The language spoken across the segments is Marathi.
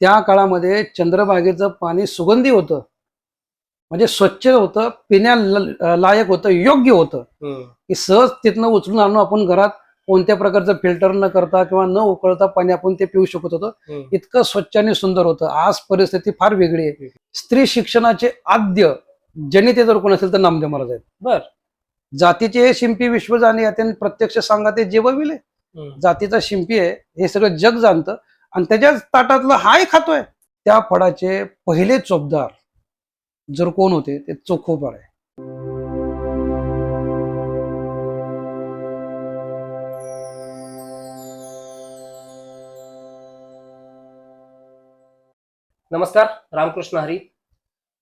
त्या काळामध्ये चंद्रभागेचं पाणी सुगंधी होतं, म्हणजे स्वच्छ होतं, लायक होतं, योग्य होतं, की सहज तिथनं उचलून आणून आपण घरात कोणत्या प्रकारचं फिल्टर न करता किंवा न उकळता पाणी आपण ते पिऊ शकत होतो. इतकं स्वच्छ आणि सुंदर होतं. आज परिस्थिती फार वेगळी आहे. स्त्री शिक्षणाचे आद्य जनिते जर कोण असेल तर नामदेव महाराज आहेत. बर जातीचे हे शिंपी विश्व जाणे त्यांनी प्रत्यक्ष सांगा ते जेवविले. जातीचा शिंपी आहे हे सगळं जग जाणतं आणि त्याच्याच ताटातलं हाय खातोय. त्या फळाचे पहिले चोपदार जर कोण होते ते चोखोबाळ आहे. नमस्कार, रामकृष्ण हरी.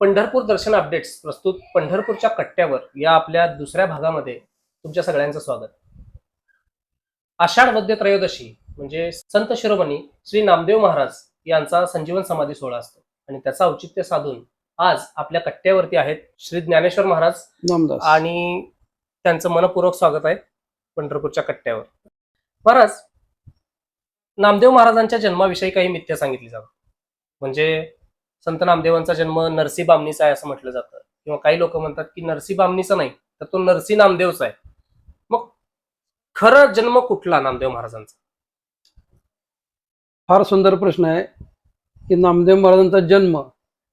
पंढरपूर दर्शन अपडेट्स प्रस्तुत पंढरपूरच्या कट्ट्यावर या आपल्या दुसऱ्या भागामध्ये तुमच्या सगळ्यांचं स्वागत. आषाढ वद्य त्रयोदशी म्हणजे संत शिरोमणी श्री नामदेव महाराज यांचा संजीवन समाधी सोहळा असतो आणि त्याचा औचित्य साधून आज आपल्या कट्ट्यावरती आहेत श्री ज्ञानेश्वर महाराज नामदास आणि त्यांचं मनपूर्वक स्वागत आहे पंढरपूरच्या कट्ट्यावर. महाराज, नामदेव महाराजांच्या जन्माविषयी काही मिथ्या सांगितली जातात. म्हणजे संत नामदेवांचा जन्म नरसी बामणीचा आहे असं म्हटलं जातं, किंवा काही लोक म्हणतात की नरसी बामणीचा नाही तर तो नरसी नामदेवचा आहे. मग खरं जन्म कुठला नामदेव महाराजांचा? फार सुंदर प्रश्न आहे की नामदेव महाराजांचा जन्म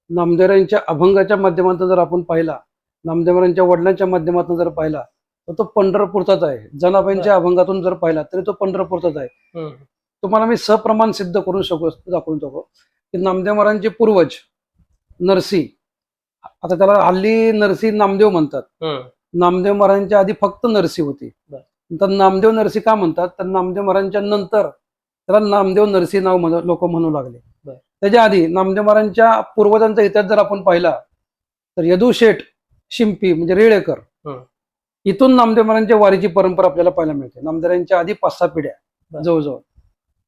नामदेवांच्या अभंगाच्या माध्यमातून जर आपण पाहिला, नामदेवांच्या वडिलांच्या माध्यमातून जर पाहिला तर तो पंढरपूरचाच आहे. जनाबाईंच्या अभंगातून जर पाहिला तरी तो पंढरपूरचाच आहे. तुम्हाला मी सप्रमाण सिद्ध करून दाखवून शकतो की नामदेव महाराजांचे पूर्वज नरसी, आता त्याला हल्ली नरसी नामदेव म्हणतात. नामदेव महाराजांच्या आधी फक्त नरसी होती. तर नामदेव नरसी का म्हणतात तर नामदेव महाराजांच्या नंतर त्याला नामदेव नरसी नाव लोक म्हणू लागले. त्याच्या आधी नामदेव महाराजांच्या पूर्वजांचा इतिहास जर आपण पाहिला तर यदुशेठ शिंपी म्हणजे रेळेकर, इथून नामदेव महाराजांच्या वारीची परंपरा आपल्याला पाहायला मिळते. नामदेवांच्या आधी 5-6 पिढ्या जवळजवळ.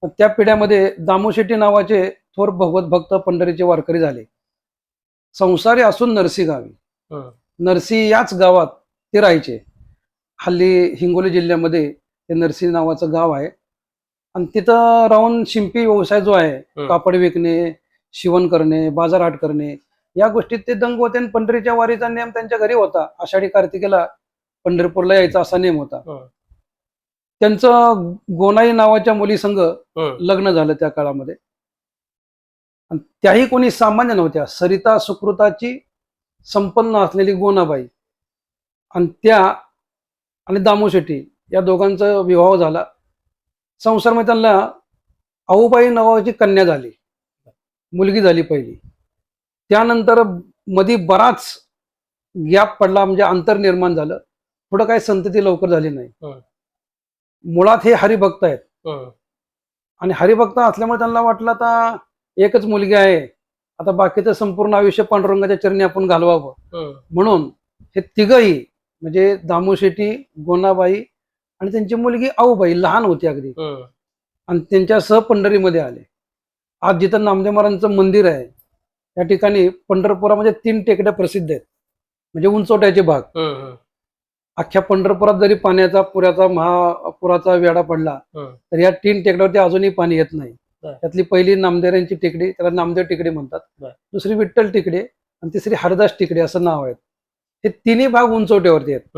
त्या पिढ्यामध्ये दामोशेट्टी नावाचे थोर भगवत भक्त पंढरीचे वारकरी झाले. संसारी असून नरसी गावी, नरसी याच गावात ते राहायचे. हल्ली हिंगोली जिल्ह्यामध्ये ते नरसी नावाचं गाव आहे आणि तिथं राहून शिंपी व्यवसाय जो आहे, कापड विकणे, शिवण करणे, बाजारहाट करणे, या गोष्टीत ते दंग होते. आणि पंढरीच्या वारीचा नेम त्यांच्या घरी होता. आषाढी कार्तिकेला पंढरपूरला यायचा असा नेम होता. त्यांचं गोनाई नावाच्या मुलीसंग लग्न झालं त्या काळामध्ये. आणि त्याही कोणी सामान्य नव्हत्या. सरिता सुकृताची संपन्न असलेली गोनाबाई आणि त्या आणि दामोशेट्टी या दोघांचा विवाह झाला. संसारमध्ये त्यांना आऊबाई नावाची कन्या झाली, मुलगी झाली पहिली. त्यानंतर मध्ये बराच गॅप पडला, म्हणजे अंतर निर्माण झालं. पुढं काही संतती लवकर झाली नाही. मुळात हे हरिभक्त आहेत आणि हरिभक्त असल्यामुळे त्यांना वाटलं आता एकच मुलगी आहे, आता बाकीचं संपूर्ण आयुष्य पांडुरंगाच्या चरणी आपण घालवावं. म्हणून हे तिघही म्हणजे दामोशेट्टी, गोनाबाई आणि त्यांची मुलगी आऊबाई लहान होती अगदी, आणि त्यांच्यासह पंढरीमध्ये आले. आज जिथं नामदेव महाराजांचं मंदिर आहे त्या ठिकाणी पंढरपुरामध्ये 3 टेकड्या प्रसिद्ध आहेत, म्हणजे उंचवट्याचे भाग. अख्ख्या पंढरपुरात जरी पाण्याचा महापुराचा वेढा पडला तर या 3 टेकड्यावरती अजूनही पाणी येत नाही. त्यातली पहिली नामदेवांची टेकडी, त्याला नामदेव टेकडी म्हणतात. दुसरी विठ्ठल टेकडी आणि तिसरी हरदास टेकडी असं नाव आहे. हे तिन्ही भाग उंचवट्यावरती आहेत.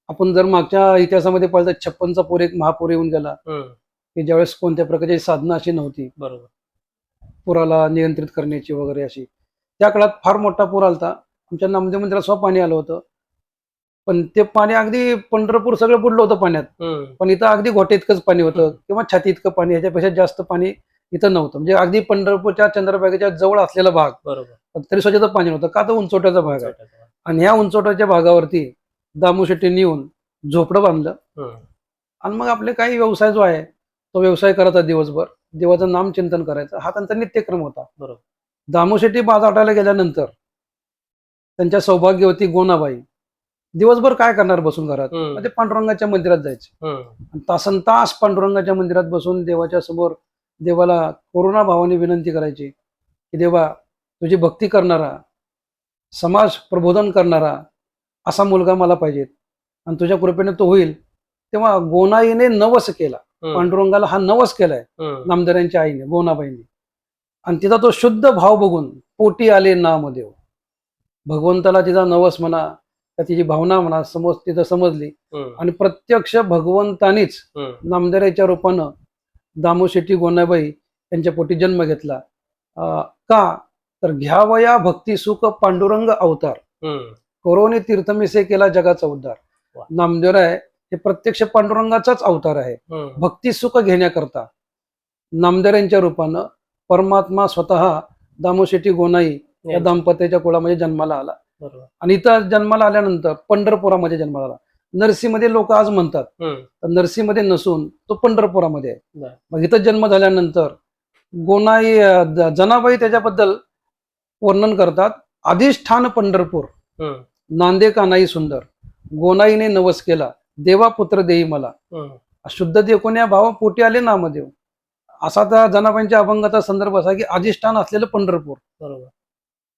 आपण जर मागच्या इतिहासामध्ये पाहिलं तर 56चा पूर एक महापूर येऊन गेला की ज्यावेळेस कोणत्या प्रकारची साधनं अशी नव्हती पुराला नियंत्रित करण्याची वगैरे अशी. त्या काळात फार मोठा पूर आलता. आमच्या नामदेव मंदिरात स्वतः पाणी आलं होतं, पण ते पाणी अगदी पंढरपूर सगळं बुडलं होतं पाण्यात. पण इथं अगदी घोटे इतकंच पाणी होतं किंवा छाती इतकं पाणी, ह्याच्यापेक्षा जास्त पाणी इथं नव्हतं. म्हणजे अगदी पंढरपूरच्या चंद्रभागेच्या जवळ असलेला भाग, तरी सुद्धा पाणी नव्हतं का तर उंचवट्याचा भाग आहे. आणि ह्या उंचवट्याच्या भागावरती दामोशेट्टींनी येऊन झोपडं बांधलं आणि मग आपले काही व्यवसाय जो आहे तो व्यवसाय करायचा. दिवसभर देवाचं नाम चिंतन करायचं, हा त्यांचा नित्यक्रम होता. दामोशेट्टी बाजाराला गेल्यानंतर त्यांच्या सौभाग्यवती गोनाबाई दिवसभर काय करणार बसून घरात, ते पांडुरंगाच्या मंदिरात जायचे. तासन तास पांडुरंगाच्या मंदिरात बसून देवाच्या समोर देवाला करुणा भावाने विनंती करायची की देवा, तुझी भक्ती करणारा, समाज प्रबोधन करणारा असा मुलगा मला पाहिजे आणि तुझ्या कृपेने तो होईल. तेव्हा गोनाईने नवस केला, पांडुरंगाला हा नवस केलाय नामदेवांच्या आईने गोनाबाईने आणि तिचा तो शुद्ध भाव बघून पोटी आले नामदेव. भगवंताला तिचा नवस म्हणा त्या तिची भावना म्हणा तिथं समजली आणि प्रत्यक्ष भगवंतानीच नामदेवाच्या रूपानं दामोशेट्टी गोनाबाई यांच्या पोटी जन्म घेतला. का तर घ्यावया भक्ती सुख पांडुरंग अवतार, करोनी तीर्थमिसे केला जगाचा उद्धार. नामदेवराय हे प्रत्यक्ष पांडुरंगाचाच अवतार आहे. भक्ती सुख घेण्याकरता नामदेवांच्या रूपानं परमात्मा स्वतः दामोशेट्टी गोनाई या दाम्पत्याच्या कुळामध्ये जन्माला आला. आणि इथं जन्माला आल्यानंतर पंढरपुरामध्ये जन्माला आला. नरसीमध्ये लोक आज म्हणतात, तर नरसीमध्ये नसून तो पंढरपुरामध्ये आहे. मग इथं जन्म झाल्यानंतर गोनाई जनाबाई त्याच्याबद्दल वर्णन करतात. अधिष्ठान पंढरपूर, नांदे कानाई सुंदर, गोनाईने नवस केला देवा पुत्र देई मला. शुद्ध देव कोण्या भावा पोटी आले नामदेव, असा त्या जनाबाईंच्या अभंगाचा संदर्भ असा की अधिष्ठान असलेलं पंढरपूर. बरोबर.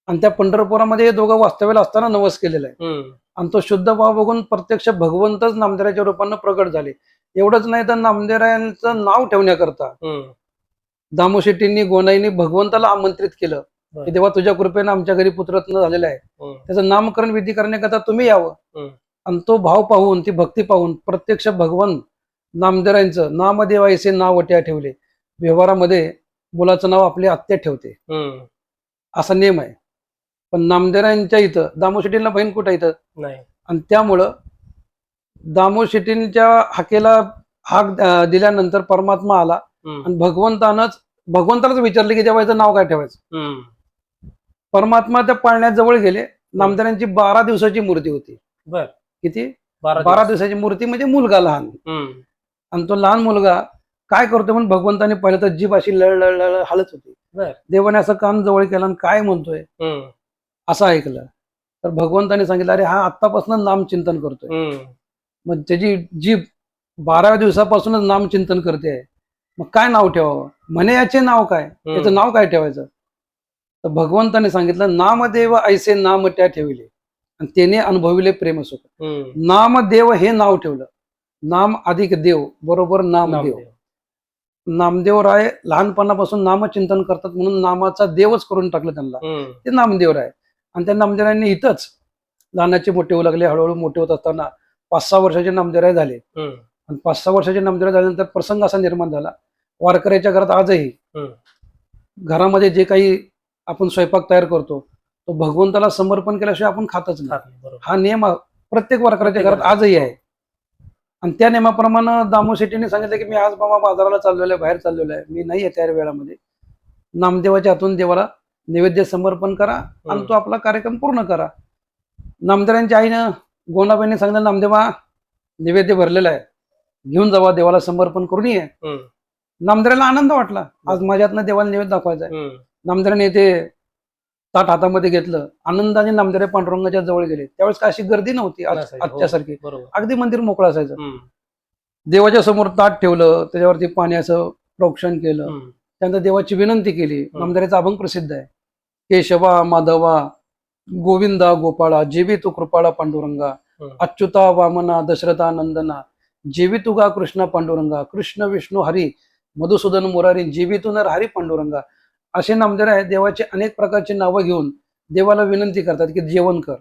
आणि त्या पंढरपुरामध्ये हे दोघं वास्तव्याला असताना नवस केलेला आहे. आणि तो शुद्ध भाव बघून प्रत्यक्ष भगवंतच नामदेवाच्या रूपानं प्रगट झाले. एवढंच नाही तर नामदेवांचं नाव ठेवण्याकरता दामोशेट्टींनी गोनाईंनी भगवंताला आमंत्रित केलं की देवा तुझ्या कृपेनं आमच्या घरी पुत्ररत्न झालेलं आहे, त्याचं नामकरण विधी करण्याकरता तुम्ही यावं. आणि तो भाव पाहून ती भक्ती पाहून प्रत्यक्ष भगवान नामदेवांचं नामदेवायचे नाव वट्या ठेवले. व्यवहारामध्ये मुलाचं नाव आपली आत्या ठेवते असा नियम आहे. पण नामदेवांच्या इथं दामोशेट्टींना बहीण कुठं इथं नाही. आणि त्यामुळं दामोशेट्टींच्या हाकेला हाक दिल्यानंतर परमात्मा आला आणि भगवंतालाच विचारले की देवाचं नाव काय ठेवायचं. परमात्मा त्या पाळण्यात जवळ गेले. नामदेवांची 12 दिवसाची मूर्ती होती. किती? 12 दिवसाची मूर्ती म्हणजे मुलगा लहान. आणि तो लहान मुलगा काय करतोय म्हणून भगवंताने पाहिलं तर जीभ अशी लळ हालत होती. देवाने असं कान जवळ केलं आणि काय म्हणतोय असं ऐकलं. तर भगवंताने सांगितलं अरे हा आत्तापासून नामचिंतन करतोय. मग त्याची जीभ 12 दिवसापासूनच नामचिंतन करते. मग काय नाव ठेवावं म्हणे, याचे नाव काय, याचं नाव काय ठेवायचं. तर भगवंताने सांगितलं नामदेव ऐसे नाम त्या ठेवले आणि त्याने अनुभविले प्रेमसुख. नामदेव हे नाव ठेवलं. नाम अधिक देव बरोबर नामदेव. नामदेवराय लहानपणापासून नामचिंतन करतात म्हणून नामाचा देवच करून टाकलं त्यांना. ते नामदेवराय. आणि त्या नामदेवरायांनी इथंच लहानाचे मोठे होऊ लागले. हळूहळू मोठे होत असताना 5-6 वर्षाचे नामदेवराय झाले. आणि 5-6 वर्षाचे नामदेवराय झाल्यानंतर प्रसंग असा निर्माण झाला. वारकऱ्याच्या घरात आजही घरामध्ये जे काही आपण स्वयंपाक तयार करतो तो भगवंताला समर्पण केल्याशिवाय आपण खातच नाही. हा नियम प्रत्येक वारकऱ्याच्या घरात आजही आहे. आणि त्या नियमाप्रमाणे दामोशेट्टीने सांगितलं की मी आज बाबा बाजाराला चाललेलो आहे, बाहेर चाललेलो आहे, मी नाही आहे त्या वेळामध्ये. नामदेवाच्या हातून देवाला नैवेद्य समर्पण करा आणि तो आपला कार्यक्रम पूर्ण करा. नामदेवांच्या आईनं गोनाबाईंनी सांगितलं नामदेवा नैवेद्य भरलेला आहे, घेऊन जावा देवाला समर्पण करून ये. नामदेवाला आनंद वाटला, आज माझ्या हातनं देवाला नैवेद्य दाखवायचा आहे. नामदेवाने ते ताट हातामध्ये घेतलं. आनंदाने नामदेव पांडुरंगाच्या जवळ गेले. त्यावेळेस काय अशी गर्दी नव्हती आजच्यासारखी. अगदी मंदिर मोकळं असायचं. देवाच्या समोर ताट ठेवलं, त्याच्यावरती पाण्याचं प्रोक्षण केलं. त्यानंतर देवाची विनंती केली. नामदेवाचा अभंग प्रसिद्ध आहे. केशवा माधवा गोविंदा गोपाळा जेवी तू कृपाळा पांडुरंगा, अच्युता वामना दशरथा नंदना जेवी तुगा कृष्ण पांडुरंगा, कृष्ण विष्णू हरी मधुसूदन मुरारी जेवी तू नर हरी पांडुरंगा. असे नामदेव आहेत. देवाचे अनेक प्रकारची नावं घेऊन देवाला विनंती करतात की जेवण कर,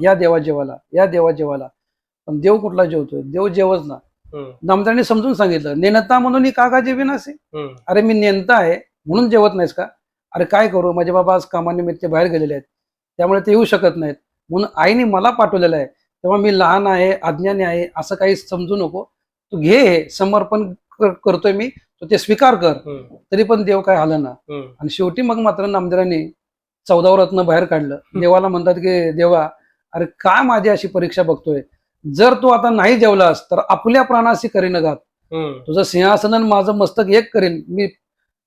या देवा जेवाला, या देवा जेवाला. पण देव कुठला जेवतोय? देव जेवच ना. नामदेवांनी समजून सांगितलं नेनता म्हणून का जेवीन असे. अरे मी नेनता आहे म्हणून जेवत नाहीस का? अरे काय करू, माझे बाबा आज कामानिमित्त बाहेर गेलेले आहेत, त्यामुळे ते येऊ शकत नाहीत, म्हणून आईने मला पाठवलेलं आहे. तेव्हा मी लहान आहे, अज्ञानी आहे असं काही समजू नको. तू घे, हे समर्पण करतोय मी, तो ते स्वीकार कर. तरी पण देव काय आला ना. आणि शेवटी मग मात्र नामदेवांनी 14 रत्न बाहेर काढलं. देवाला म्हणतात की देवा अरे काय माझी अशी परीक्षा बघतोय, जर तू आता नाही जेवलास तर आपल्या प्राणाशी करीन घात. तुझं सिंहासन माझं मस्तक एक करेन, मी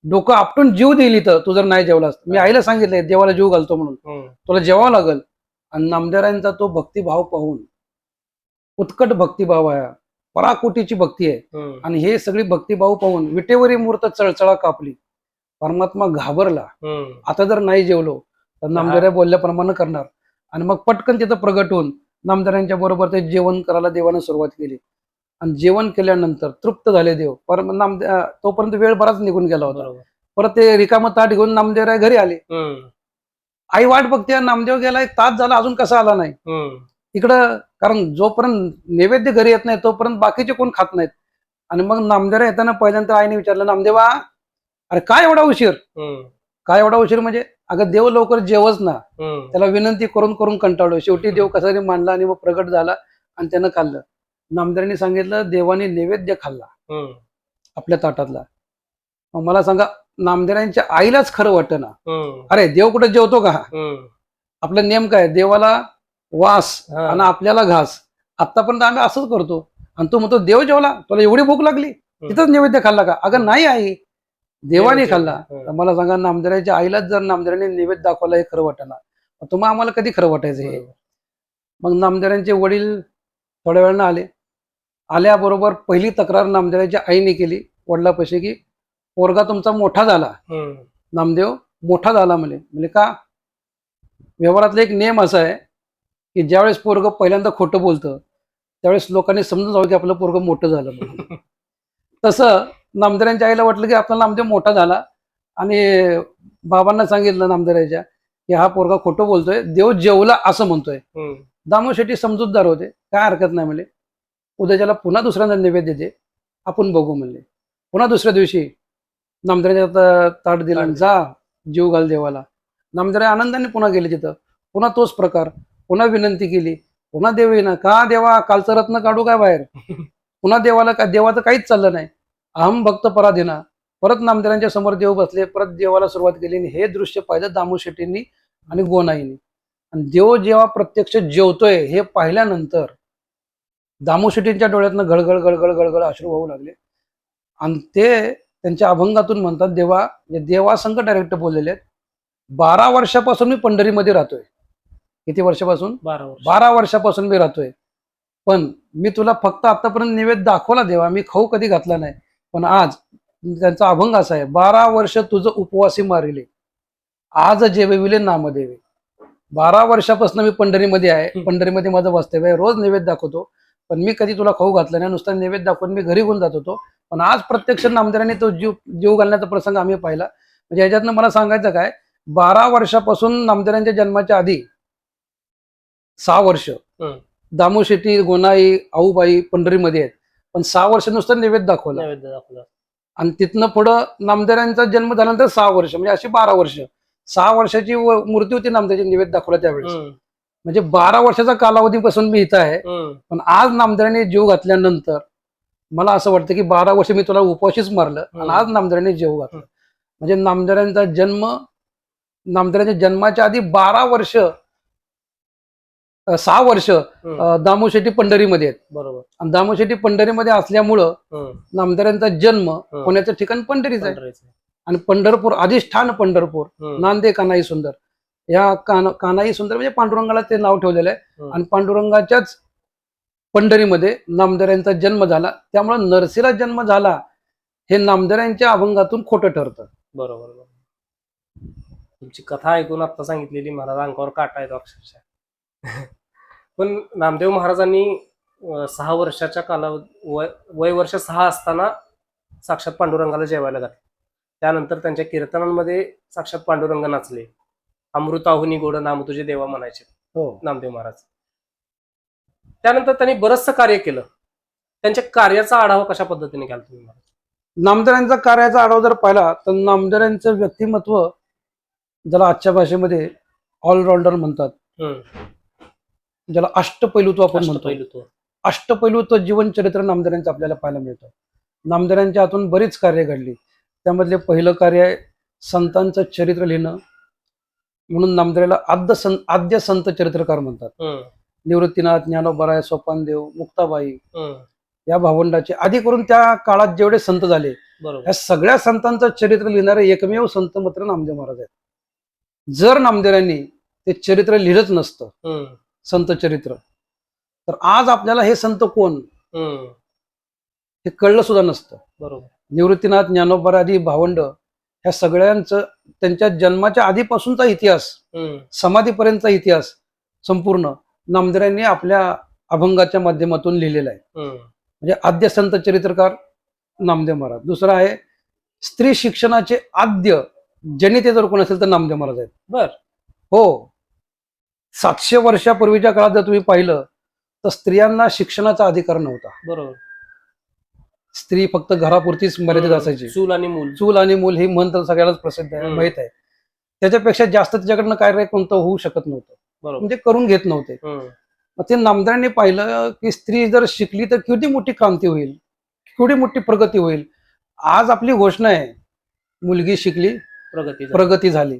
डोकं आपटून जीव देईल इथं तू जर नाही जेवलास. मी आईला सांगितलंय देवाला जीव घालतो म्हणून, तुला जेवावं लागल. आणि नामदेवांचा तो भक्तिभाव पाहून, उत्कट भक्तिभाव आहे, पराकोटीची भक्ती आहे. आणि हे सगळी भक्तिभाव पाहून विटेवरी मूर्त चळचळा कापली. परमात्मा घाबरला, आता जर नाही जेवलो तर नामदेव बोलल्याप्रमाणे करणार. आणि मग पटकन तिथं प्रगट होऊन नामदेवांच्या बरोबर ते जेवण करायला देवानं सुरुवात केली. आणि जेवण केल्यानंतर तृप्त झाले देव. तोपर्यंत वेळ बराच निघून गेला होता. परत ते रिकामं ताट घेऊन नामदेवराय घरी आले. हम्म. आई वाट बघते, नामदेव गेला 1 तास झाला अजून कसा आला नाही. हम्म. इकडं कारण जोपर्यंत नैवेद्य घरी येत नाही तोपर्यंत बाकीचे कोण खात नाहीत. आणि मग नामदेवराय येताना पहिल्यांदा आईने विचारलं, नामदेवा अरे काय एवढा उशीर? हम्म. काय एवढा उशीर म्हणजे? अगं देव लवकर जेवच ना. हम्म. त्याला विनंती करून करून कंटाळलो. शेवटी देव कसा तरी मानला आणि मग प्रगट झाला आणि त्यानं खाल्लं. नामदेवांनी सांगितलं, देवाने नैवेद्य खाल्ला हम्म. आपल्या ताटातला. मग मला सांगा, नामदेवांच्या आईलाच खरं वाटतं ना, हम्म. अरे देव कुठे जेवतो का? हम्म. आपला नेम काय? देवाला वास हा. आणि आपल्याला घास. आतापर्यंत आम्ही असंच करतो. आणि तू म्हणतो देव जेवला, तुला एवढी भूक लागली, तिथंच नैवेद्य खाल्ला का? अगं नाही आई, देवाने खाल्ला. तर मला सांगा, नामदेवाच्या आईलाच जर नामदेवाने नैवेद्य दाखवला हे खरं वाटेना, तुम्हाला आम्हाला कधी खरं वाटायचं हे? मग नामदेवांचे वडील थोड्या वेळानं आले. आल्याबरोबर पहिली तक्रार नामदेवाच्या आईने केली वडिलापाशी, की पोरगा तुमचा मोठा झाला. हम्म. नामदेव मोठा झाला म्हणजे का? व्यवहारातला एक नियम असा आहे की ज्यावेळेस पोरग पहिल्यांदा खोटं बोलतं त्यावेळेस लोकांनी समजून जावं की आपलं पोरग मोठं झालं म्हणून. तसं नामदेवांच्या आईला वाटलं की आपला नामदेव मोठा झाला आणि बाबांना सांगितलं नामदेवाच्या की हा पोरगा खोटं बोलतोय, देव जेवला असं म्हणतोय. हम्म. दामू शेट्टी समजूतदार होते, काय हरकत नाही म्हणले. उद्याच्याला पुन्हा दुसऱ्यांदा नैवेद्य दे, आपण बघू म्हणले. पुन्हा दुसऱ्या दिवशी नामदेवाच्या ताट दिला, जा जीव घाल देवाला. नामदेव आनंदाने पुन्हा गेले तिथं. पुन्हा तोच प्रकार, पुन्हा विनंती केली. पुन्हा देव येईना. का देवा, कालचं रत्न काढू काय बाहेर? पुन्हा देवाला काय? देवाचं काहीच चाललं नाही. अहम भक्त पराधीना. परत नामदेवांच्या समोर देव बसले, परत देवाला सुरुवात केली. आणि हे दृश्य पाहिलं दामू शेट्टींनी आणि गोनाईंनी. आणि देव जेव्हा प्रत्यक्ष जेवतोय हे पाहिल्यानंतर दामू शेट्टींच्या डोळ्यातनं गळगळ गळगळ गळगळ अश्रू वाहू लागले. आणि ते त्यांच्या अभंगातून म्हणतात, देवासंग डायरेक्ट बोललेले आहेत, 12 वर्षापासून मी पंढरीमध्ये राहतोय. किती वर्षापासून? 12 वर्षापासून मी राहतोय. पण मी तुला फक्त आतापर्यंत नैवेद्य दाखवला देवा, मी खाऊ कधी घातला नाही. पण आज त्यांचा अभंग असा आहे, 12 वर्ष तुझं उपवासी मारिले, आज जेविले नामदेवे. 12 वर्षापासून मी पंढरीमध्ये आहे, पंढरीमध्ये माझं वास्तव्य आहे, रोज नैवेद्य दाखवतो. पण मी कधी तुला खाऊ घातला नाही, नुसता नैवेद्य दाखवून मी घरी घेऊन जात होतो. पण आज प्रत्यक्ष नामदेवाने तो जीव घालण्याचा प्रसंग आम्ही पाहिला. म्हणजे ह्याच्यातनं मला सांगायचं काय, 12 वर्षापासून नामदेवांच्या जन्माच्या आधी 6 वर्ष दामू शेट्टी, गोनाई, आऊबाई पंढरीमध्ये आहेत. पण 6 वर्ष नुसतं नैवेद्य दाखवला. आणि तिथनं पुढं नामदेवांचा जन्म झाल्यानंतर 6 वर्ष, म्हणजे अशी 12 वर्ष. 6 वर्षाची मूर्ती होती नामदेवाची, नैवेद्य दाखवला त्यावेळेस. म्हणजे 12 वर्षाचा कालावधीपासून मी इथं आहे. पण आज नामदेवाने जीव घातल्यानंतर मला असं वाटतं की 12 वर्ष मी तुला उपवाशीच मारलं आणि आज नामदेवाने जीव घातलं. म्हणजे नामदेवांचा जन्म, नामदेवांच्या जन्माच्या आधी 12 वर्ष, 6 वर्ष दामू शेट्टी पंढरीमध्ये आहेत. बरोबर. आणि दामू शेट्टी पंढरीमध्ये असल्यामुळं नामदेवांचा जन्म होण्याचं ठिकाण पंढरीच आहे. आणि पंढरपूर अधिष्ठान पंढरपूर, नांदे कान्हाई सुंदर. या कान्हाई सुंदर म्हणजे पांडुरंगाला ते नाव ठेवलेलं आहे. आणि पांडुरंगाच्याच पंढरीमध्ये नामदेवांचा जन्म झाला. त्यामुळे नरसीला जन्म झाला हे नामदेवांच्या अभंगातून खोटं ठरतं. बरोबर. तुमची कथा ऐकून आता सांगितलेली महाराज अंगावर काटा येतो अक्षरशः. पण नामदेव महाराजांनी 6 वर्षाच्या कालावधी, वय वर्ष 6 असताना साक्षात पांडुरंगाला जेवायला घातले. त्यानंतर त्यांच्या कीर्तनांमध्ये साक्षात पांडुरंग नाचले. अमृताहुनी गोड नाम तुझे देवा म्हणायचे नामदेव महाराज. त्यानंतर त्यांनी बरचसं कार्य केलं. त्यांच्या कार्याचा आढावा कशा पद्धतीने घ्याल तुम्ही? नामदेवांचा कार्याचा आढावा जर पाहिला तर नामदेवांचं व्यक्तिमत्व, ज्याला आजच्या भाषेमध्ये ऑलराऊंडर म्हणतात, ज्याला अष्टपैलुत्व आपण म्हणतो, अष्टपैलुत्व जीवनचरित्र नामदेवांचं आपल्याला पाहायला मिळतं. नामदेवांच्या हातून बरीच कार्य घडली. त्यामधले पहिलं कार्य आहे संतांचं चरित्र लिहिणं. म्हणून नामदेवाला आद्य संत चरित्रकार म्हणतात. निवृत्तीनाथ, ज्ञानोबराय, सोपानदेव, मुक्ताबाई या भावंडाचे, आधी करून त्या काळात जेवढे संत झाले या सगळ्या संतांचं चरित्र लिहिणारे एकमेव संत मात्र नामदेव महाराज आहेत. जर नामदेवांनी ते चरित्र लिहिलंच नसतं, संत चरित्र, तर आज आपल्याला हे संत कोण हे कळलं सुद्धा नसतं. बरोबर. निवृत्तीनाथ, ज्ञानोबा आदी भावंड ह्या सगळ्यांचं त्यांच्या जन्माच्या आधीपासूनचा इतिहास, समाधीपर्यंतचा इतिहास संपूर्ण नामदेवांनी आपल्या अभंगाच्या माध्यमातून लिहिलेला आहे. म्हणजे आद्य संत चरित्रकार नामदेव महाराज. दुसरा आहे स्त्री शिक्षणाचे आद्य जनिते जर कोण असेल तर नामदेव महाराज आहेत. बर. हो, 700 वर्षापूर्वीच्या काळात जर तुम्ही पाहिलं तर स्त्रियांना शिक्षणाचा अधिकार नव्हता. बरोबर. स्त्री फक्त घरापुरतीच मर्यादित असायची. चूल आणि मूल. चूल आणि मूल ही म्हण तर सगळ्यालाच प्रसिद्ध आहे, माहित आहे. त्याच्यापेक्षा जास्त तिच्याकडनं कार्य कोणतं होऊ शकत नव्हतं, बरोबर. म्हणजे करून घेत नव्हते. मग ते नामदेवांनी पाहिलं की स्त्री जर शिकली तर किती मोठी क्रांती होईल, केवढी मोठी प्रगती होईल. आज आपली घोषणा आहे, मुलगी शिकली प्रगती झाली.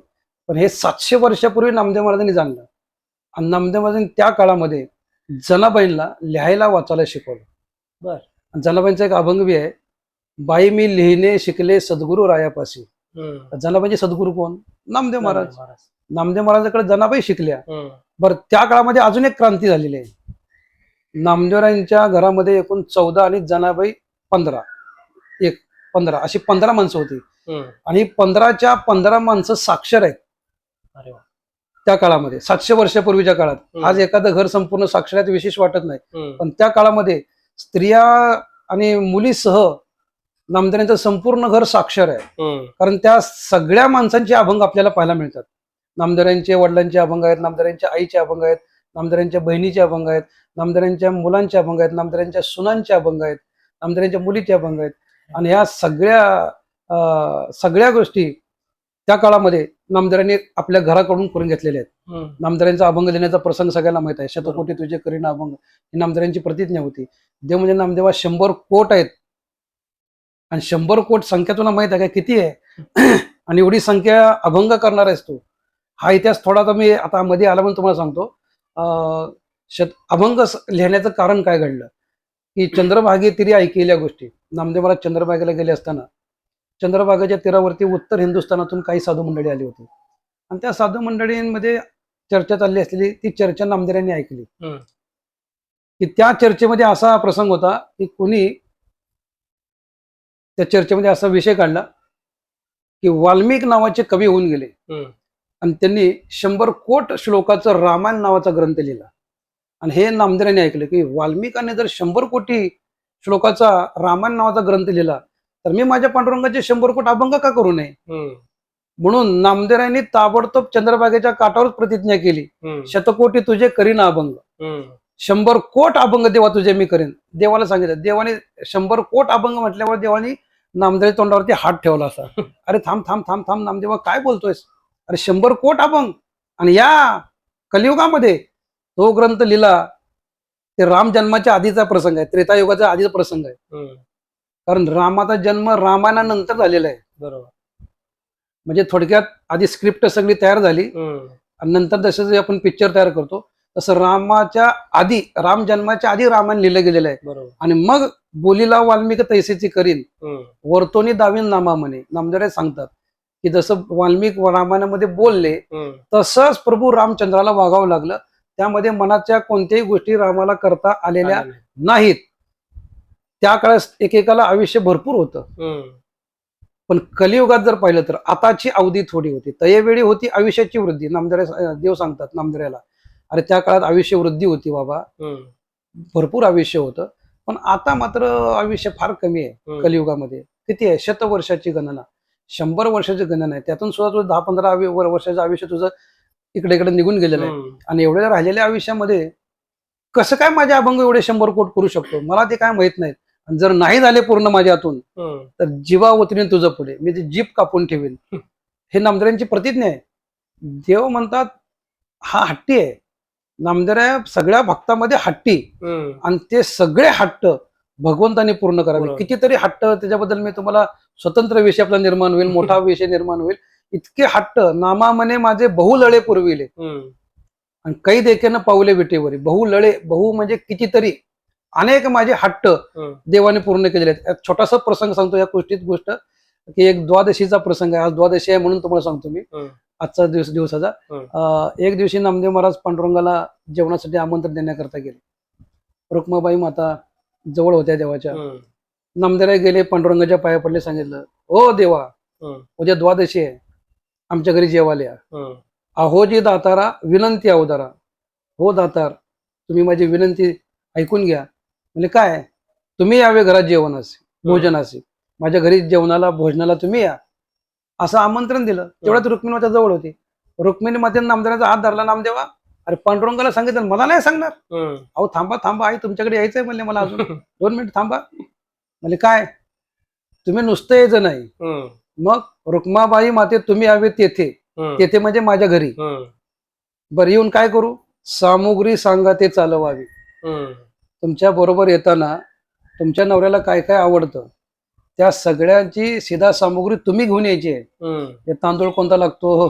पण हे 700 वर्षापूर्वी नामदेव महाराजांनी जाणलं. आणि नामदेव महाराजांनी त्या काळामध्ये जनाबाईंना लिहायला वाचायला शिकवलं. बर. जनाबाईंचा एक अभंग बी आहे, बाई मी लिहिणे शिकले सद्गुरू रायापाशी. जनाबाईंचे सद्गुरू कोण? नामदेव महाराज. नामदेव महाराजांकडे जनाबाई शिकल्या. बरं, त्या काळामध्ये अजून एक क्रांती झालेली आहे. नामदेवरायांच्या घरामध्ये एकूण 14 आणि जनाबाई 15 अशी 15 माणसं होती. आणि 15च्या 15 माणसं साक्षर आहेत. अरे वा. त्या काळामध्ये 700 वर्षापूर्वीच्या काळात. आज एखादं घर संपूर्ण साक्षर विशेष वाटत नाही, पण त्या काळामध्ये स्त्रिया आणि मुलीसह नामदेवांचं संपूर्ण घर साक्षर आहे. कारण त्या सगळ्या माणसांचे अभंग आपल्याला पाहायला मिळतात. नामदेवांचे वडिलांचे अभंग आहेत, नामदेवांच्या आईचे अभंग आहेत, नामदेवांच्या बहिणीचे अभंग आहेत, नामदेवांच्या मुलांचे अभंग आहेत, नामदेवांच्या सुनांचे अभंग आहेत, नामदेवांच्या मुलीचे अभंग आहेत. आणि ह्या सगळ्या गोष्टी त्या काळामध्ये नामदेवांनी आपल्या घराकडून करून घेतलेल्या आहेत. नामदेवांचा अभंग लिहिण्याचा प्रसंग सगळ्यांना माहित आहे. शतकोटी तुझे करीन अभंग ही नामदेवांची प्रतिज्ञा होती. देव म्हणजे नामदेवा 100 कोट आहेत. आणि 100 कोट संख्या तुला माहित आहे का किती आहे? आणि एवढी संख्या अभंग करणार आहेस तू. हा इतिहास थोडा तर मी आता मध्ये आला म्हणून तुम्हाला सांगतो. अभंग लिहिण्याचं कारण काय घडलं की चंद्रभागे तिरी ऐकलेल्या गोष्टी. नामदेव महाराज चंद्रभागेला गेले असताना चंद्रभागेच्या तीरावरती उत्तर हिंदुस्थानातून काही साधू मंडळी आली होती. आणि त्या साधू मंडळींमध्ये चर्चा चालली असलेली ती चर्चा नामदेवांनी ऐकली. की त्या चर्चेमध्ये असा प्रसंग होता की कोणी त्या चर्चेमध्ये असा विषय काढला की वाल्मिक नावाचे कवी होऊन गेले आणि त्यांनी 100 कोट श्लोकाचं रामायण नावाचा ग्रंथ लिहिला. आणि हे नामदेवांनी ऐकलं की वाल्मिकाने जर 100 कोटी श्लोकाचा रामायण नावाचा ग्रंथ लिहिला तर मी माझ्या पांडुरंगाचे 100 कोट अभंग का करू नये. म्हणून नामदेवांनी ताबडतोब चंद्रभागेच्या काठावरच प्रतिज्ञा केली, शतकोटी तुझे करीन अभंग. 100 कोट अभंग देवा तुझे मी करेन. देवाला सांगितलं. देवाने 100 कोट अभंग म्हटल्यावर देवाने नामदेवाच्या तोंडावरती हात ठेवला असा. अरे थांब थांब थांब थांब नामदेवा, काय बोलतोयस? अरे 100 कोट अभंग आणि या कलियुगामध्ये तो ग्रंथ लिहिला. ते राम जन्माच्या आधीचा प्रसंग आहे, त्रेतायुगाचा आधीचा प्रसंग आहे. कारण रामाचा जन्म रामायणानंतर झालेला आहे. बरोबर. म्हणजे थोडक्यात आधी स्क्रिप्ट सगळी तयार झाली आणि नंतर जसं जे आपण पिक्चर तयार करतो तसं रामाच्या आधी, राम जन्माच्या आधी रामायण लिहिलं गेलेलं आहे. आणि मग बोलीला वाल्मिक तैसेची करीन वर्तोनी दावीन नामा म्हणे. नामदेव सांगतात की जसं वाल्मिक रामायणामध्ये बोलले तसंच प्रभू रामचंद्राला वागावं लागलं. त्यामध्ये मनाच्या कोणत्याही गोष्टी रामाला करता आलेल्या नाहीत. त्या काळात एकेकाला आयुष्य भरपूर होतं. पण कलियुगात जर पाहिलं तर आताची अवधी थोडी होती. तयवेळी होती आयुष्याची वृद्धी. देव सांगतात नामदेवाला, अरे त्या काळात आयुष्य वृद्धी होती बाबा, भरपूर आयुष्य होतं. पण आता मात्र आयुष्य फार कमी आहे. कलियुगामध्ये किती आहे? 100 वर्षाची गणना, 100 वर्षाची गणना आहे. त्यातून सुद्धा तुझं 10-15 वर्षाचं आयुष्य तुझं इकडे इकडे निघून गेलेलं आहे. आणि एवढ्या राहिलेल्या आयुष्यामध्ये कसं काय माझे अभंग एवढे 100 कोट करू शकतो मला ते काय माहित नाही. आणि जर नाही झाले पूर्ण माझ्या हातून तर जीवावतीने तुझं पुढे मी ते जीप कापून ठेवेन. हे नामदेवांची प्रतिज्ञा आहे. देव म्हणतात हा हट्टी आहे. नामदेव सगळ्या भक्तांमध्ये हट्टी, आणि ते सगळे हट्ट भगवंताने पूर्ण करावे. कितीतरी हट्ट, त्याच्याबद्दल मी तुम्हाला स्वतंत्र विषय आपला निर्माण होईल, मोठा विषय निर्माण होईल. इतके हट्ट. नामा म्हणे माझे बहु लळे पुरविले आणि काही देखेनं पावले विटेवरी. बहु लळे, बहु म्हणजे कितीतरी, अनेक माझे हट्ट देवाने पूर्ण केलेले आहेत. एक छोटासा प्रसंग सांगतो या गोष्ट की एक द्वादशीचा प्रसंग आहे. आज द्वादशी आहे म्हणून तुम्हाला सांगतो मी आजचा दिवसाचा. एक दिवशी नामदेव महाराज पांडुरंगाला जेवणासाठी आमंत्रण देण्याकरता गेले. रुक्माबाई माता जवळ होत्या देवाच्या. नामदेव गेले, पांडुरंगाच्या पाया पडले, सांगितलं, ओ देवा, उद्या द्वादशी आहे, आमच्या घरी जेवायला या. अहोजी दातारा विनंती अवतारा. हो दातार, तुम्ही माझी विनंती ऐकून घ्या. म्हणजे काय, तुम्ही यावे घरात जेवणास भोजनासी. माझ्या घरी जेवणाला भोजनाला तुम्ही या, असं आमंत्रण दिलं. तेवढ्यात रुक्मिणी माता जवळ होती. रुक्मिणी मातेने नामदेवाचा हात धरला. नामदेवा, अरे पांडुरंगाला सांगितलं, मला नाही सांगणार? अहो थांबा थांबा, आई तुमच्याकडे यायचंय म्हणले मला, अजून 2 मिनिट थांबा. म्हणजे काय, तुम्ही नुसतं यायचं नाही. मग रुक्माबाई माते तुम्ही यावे तेथे, तेथे म्हणजे माझ्या घरी. बरं, येऊन काय करू? सामुग्री सांगा ते चालवावी. तुमच्या बरोबर येताना तुमच्या नवऱ्याला काय काय आवडतं त्या सगळ्यांची सीधा सामुग्री तुम्ही घेऊन यायची आहे. हे तांदूळ कोणता लागतो,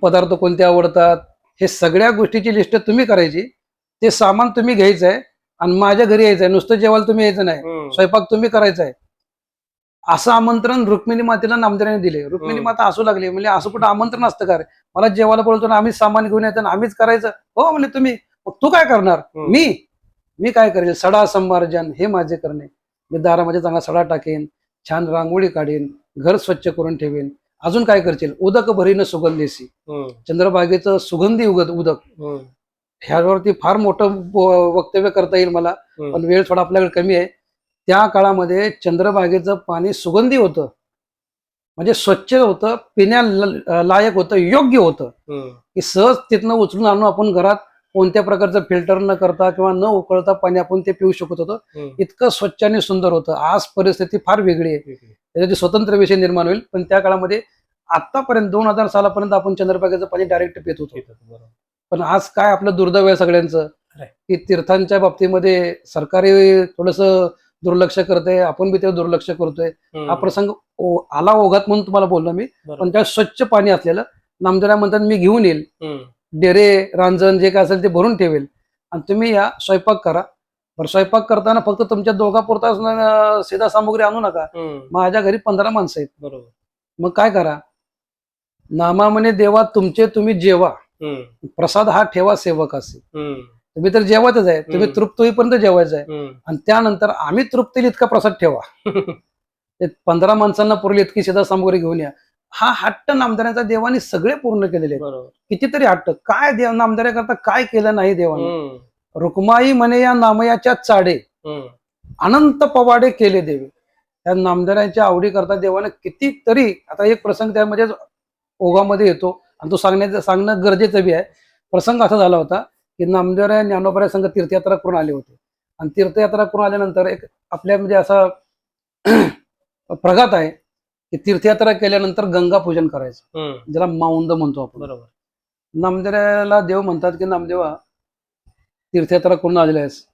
पदार्थ कोणते आवडतात, हे सगळ्या गोष्टीची लिस्ट तुम्ही करायची. ते सामान तुम्ही घ्यायचं आहे आणि माझ्या घरी यायचंय. नुसतं जेवायला तुम्ही यायचं नाही, स्वयंपाक तुम्ही करायचा आहे. असं आमंत्रण रुक्मिणी मातेला नामदेवाने दिले. रुक्मिणी माता असू लागली, म्हणजे असं कुठं आमंत्रण असतं का रे? मला जेवायला बोलतो ना, आम्हीच सामान घेऊन यायचं आणि आम्हीच करायचं? हो म्हणजे तुम्ही. मग तू काय करणार? मी काय करेल? सडा संमार्जन हे माझे करणे. मी दारामध्ये चांगला सडा टाकेन, छान रांगोळी काढेन, घर स्वच्छ करून ठेवेन. अजून काय करशील? उदक भरीन सुगंधेसी, चंद्रभागेचं सुगंधी उदक. ह्यावरती फार मोठं वक्तव्य करता येईल मला, पण वेळ थोडा आपल्याकडे कमी आहे. त्या काळामध्ये चंद्रभागेचं पाणी सुगंधी होतं, म्हणजे स्वच्छ होतं, पिण्या लायक होतं, योग्य होतं, की सहज तिथनं उचलून आणून आपण घरात कोणत्या प्रकारचं फिल्टर न करता किंवा न उकळता पाणी आपण ते पिऊ शकत होतो. इतकं स्वच्छ आणि सुंदर होतं. आज परिस्थिती फार वेगळी आहे, त्याच्यात स्वतंत्र विषय निर्माण होईल. पण त्या काळामध्ये आतापर्यंत 2000 सालापर्यंत आपण चंद्रभागेचं पाणी डायरेक्ट पित होतो. पण आज काय आपलं दुर्दैव आहे सगळ्यांचं, की तीर्थांच्या बाबतीमध्ये सरकारी थोडस दुर्लक्ष करतंय, आपण बी ते दुर्लक्ष करतोय. हा प्रसंग आला ओघात म्हणून तुम्हाला बोललो मी. पण त्या स्वच्छ पाणी असलेलं नामदेव म्हणतात मी घेऊन येईल, डेरे रांजण जे काय असेल ते भरून ठेवेल आणि तुम्ही या स्वयंपाक करा. बरं, स्वयंपाक करताना फक्त तुमच्या दोघापुरता सीधा सामुग्री आणू नका. माझ्या घरी 15 माणसं आहेत. बरोबर. मग काय करा? नामा म्हणे देवा तुमचे तुम्ही जेवा, प्रसाद हा ठेवा सेवक असे. तुम्ही तर जेवायचंच आहे, तुम्ही तृप्त होईपर्यंत जेवायचं आहे आणि त्यानंतर आम्ही तृप्त येईल इतका प्रसाद ठेवा. ते 15 माणसांना पुरेल इतकी सीधा सामुग्री घेऊन या. हा हट्ट नामदेवाचा देवाने सगळे पूर्ण केलेले आहेत. कितीतरी हट्ट, काय देव नामदेवा करता काय केलं नाही देवाने. रुक्माई म्हणे या नामयाच्या चाडे, अनंत पवाडे केले देवे. त्या नामदेवाच्या आवडी करता देवाने कितीतरी. आता एक प्रसंग त्यामध्ये ओघामध्ये येतो आणि तो सांगणं गरजेचं बी आहे. प्रसंग असा झाला होता की नामदेवराय ज्ञानोबराय संघ तीर्थयात्रा करून आले होते आणि तीर्थयात्रा करून आल्यानंतर एक आपल्या म्हणजे असा प्रघात आहे की तीर्थयात्रा केल्यानंतर गंगा पूजन करायचं, ज्याला माउंद म्हणतो आपण. बरोबर. नामदेवाला देव म्हणतात की नामदेवा तीर्थयात्रा करून आलेला आहेस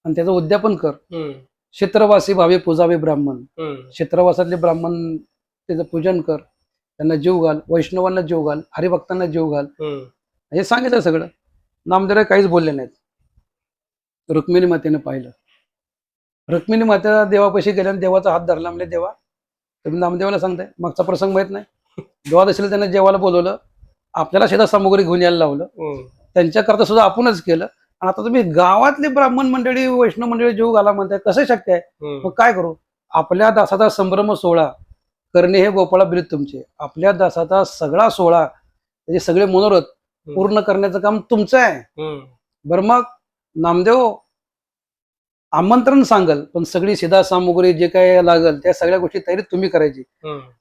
आणि त्याचं उद्यापन कर. क्षेत्रवासी भावे पूजावे ब्राह्मण, क्षेत्रवासातले ब्राह्मण त्याचं पूजन कर, त्यांना जीव घाल, वैष्णवांना जीव घाल, हरिभक्तांना जीव घाल, हे सांगितलं सगळं. नामदेव काहीच बोलले नाहीत. रुक्मिणी मातेने पाहिलं. रुक्मिणी माता देवापाशी गेल्याने देवाचा हात धरला. म्हणजे देवा तुम्ही नामदेवाला सांगताय, मागचा प्रसंग माहित नाही. द्वादशीला त्यांना जेवायला बोलवलं, आपल्याला शेतात सामुग्री घेऊन यायला लावलं, त्यांच्याकरता सुद्धा आपणच केलं आणि आता तुम्ही गावातली ब्राह्मण मंडळी वैष्णव मंडळी जीव घाला म्हणताय, कसं शक्य आहे? मग काय करू? आपल्या दासाचा संभ्रम सोहळा करणे हे गोपाळा बिरीत तुमचे. आपल्या दासाचा सगळा सोहळा, त्याचे सगळे मनोरथ पूर्ण करण्याचं काम तुमचं आहे. बरं, मग नामदेव आमंत्रण सांगल, पण सगळी सीधा सामुग्री जे काय लागल त्या सगळ्या गोष्टी तयारी तुम्ही करायची.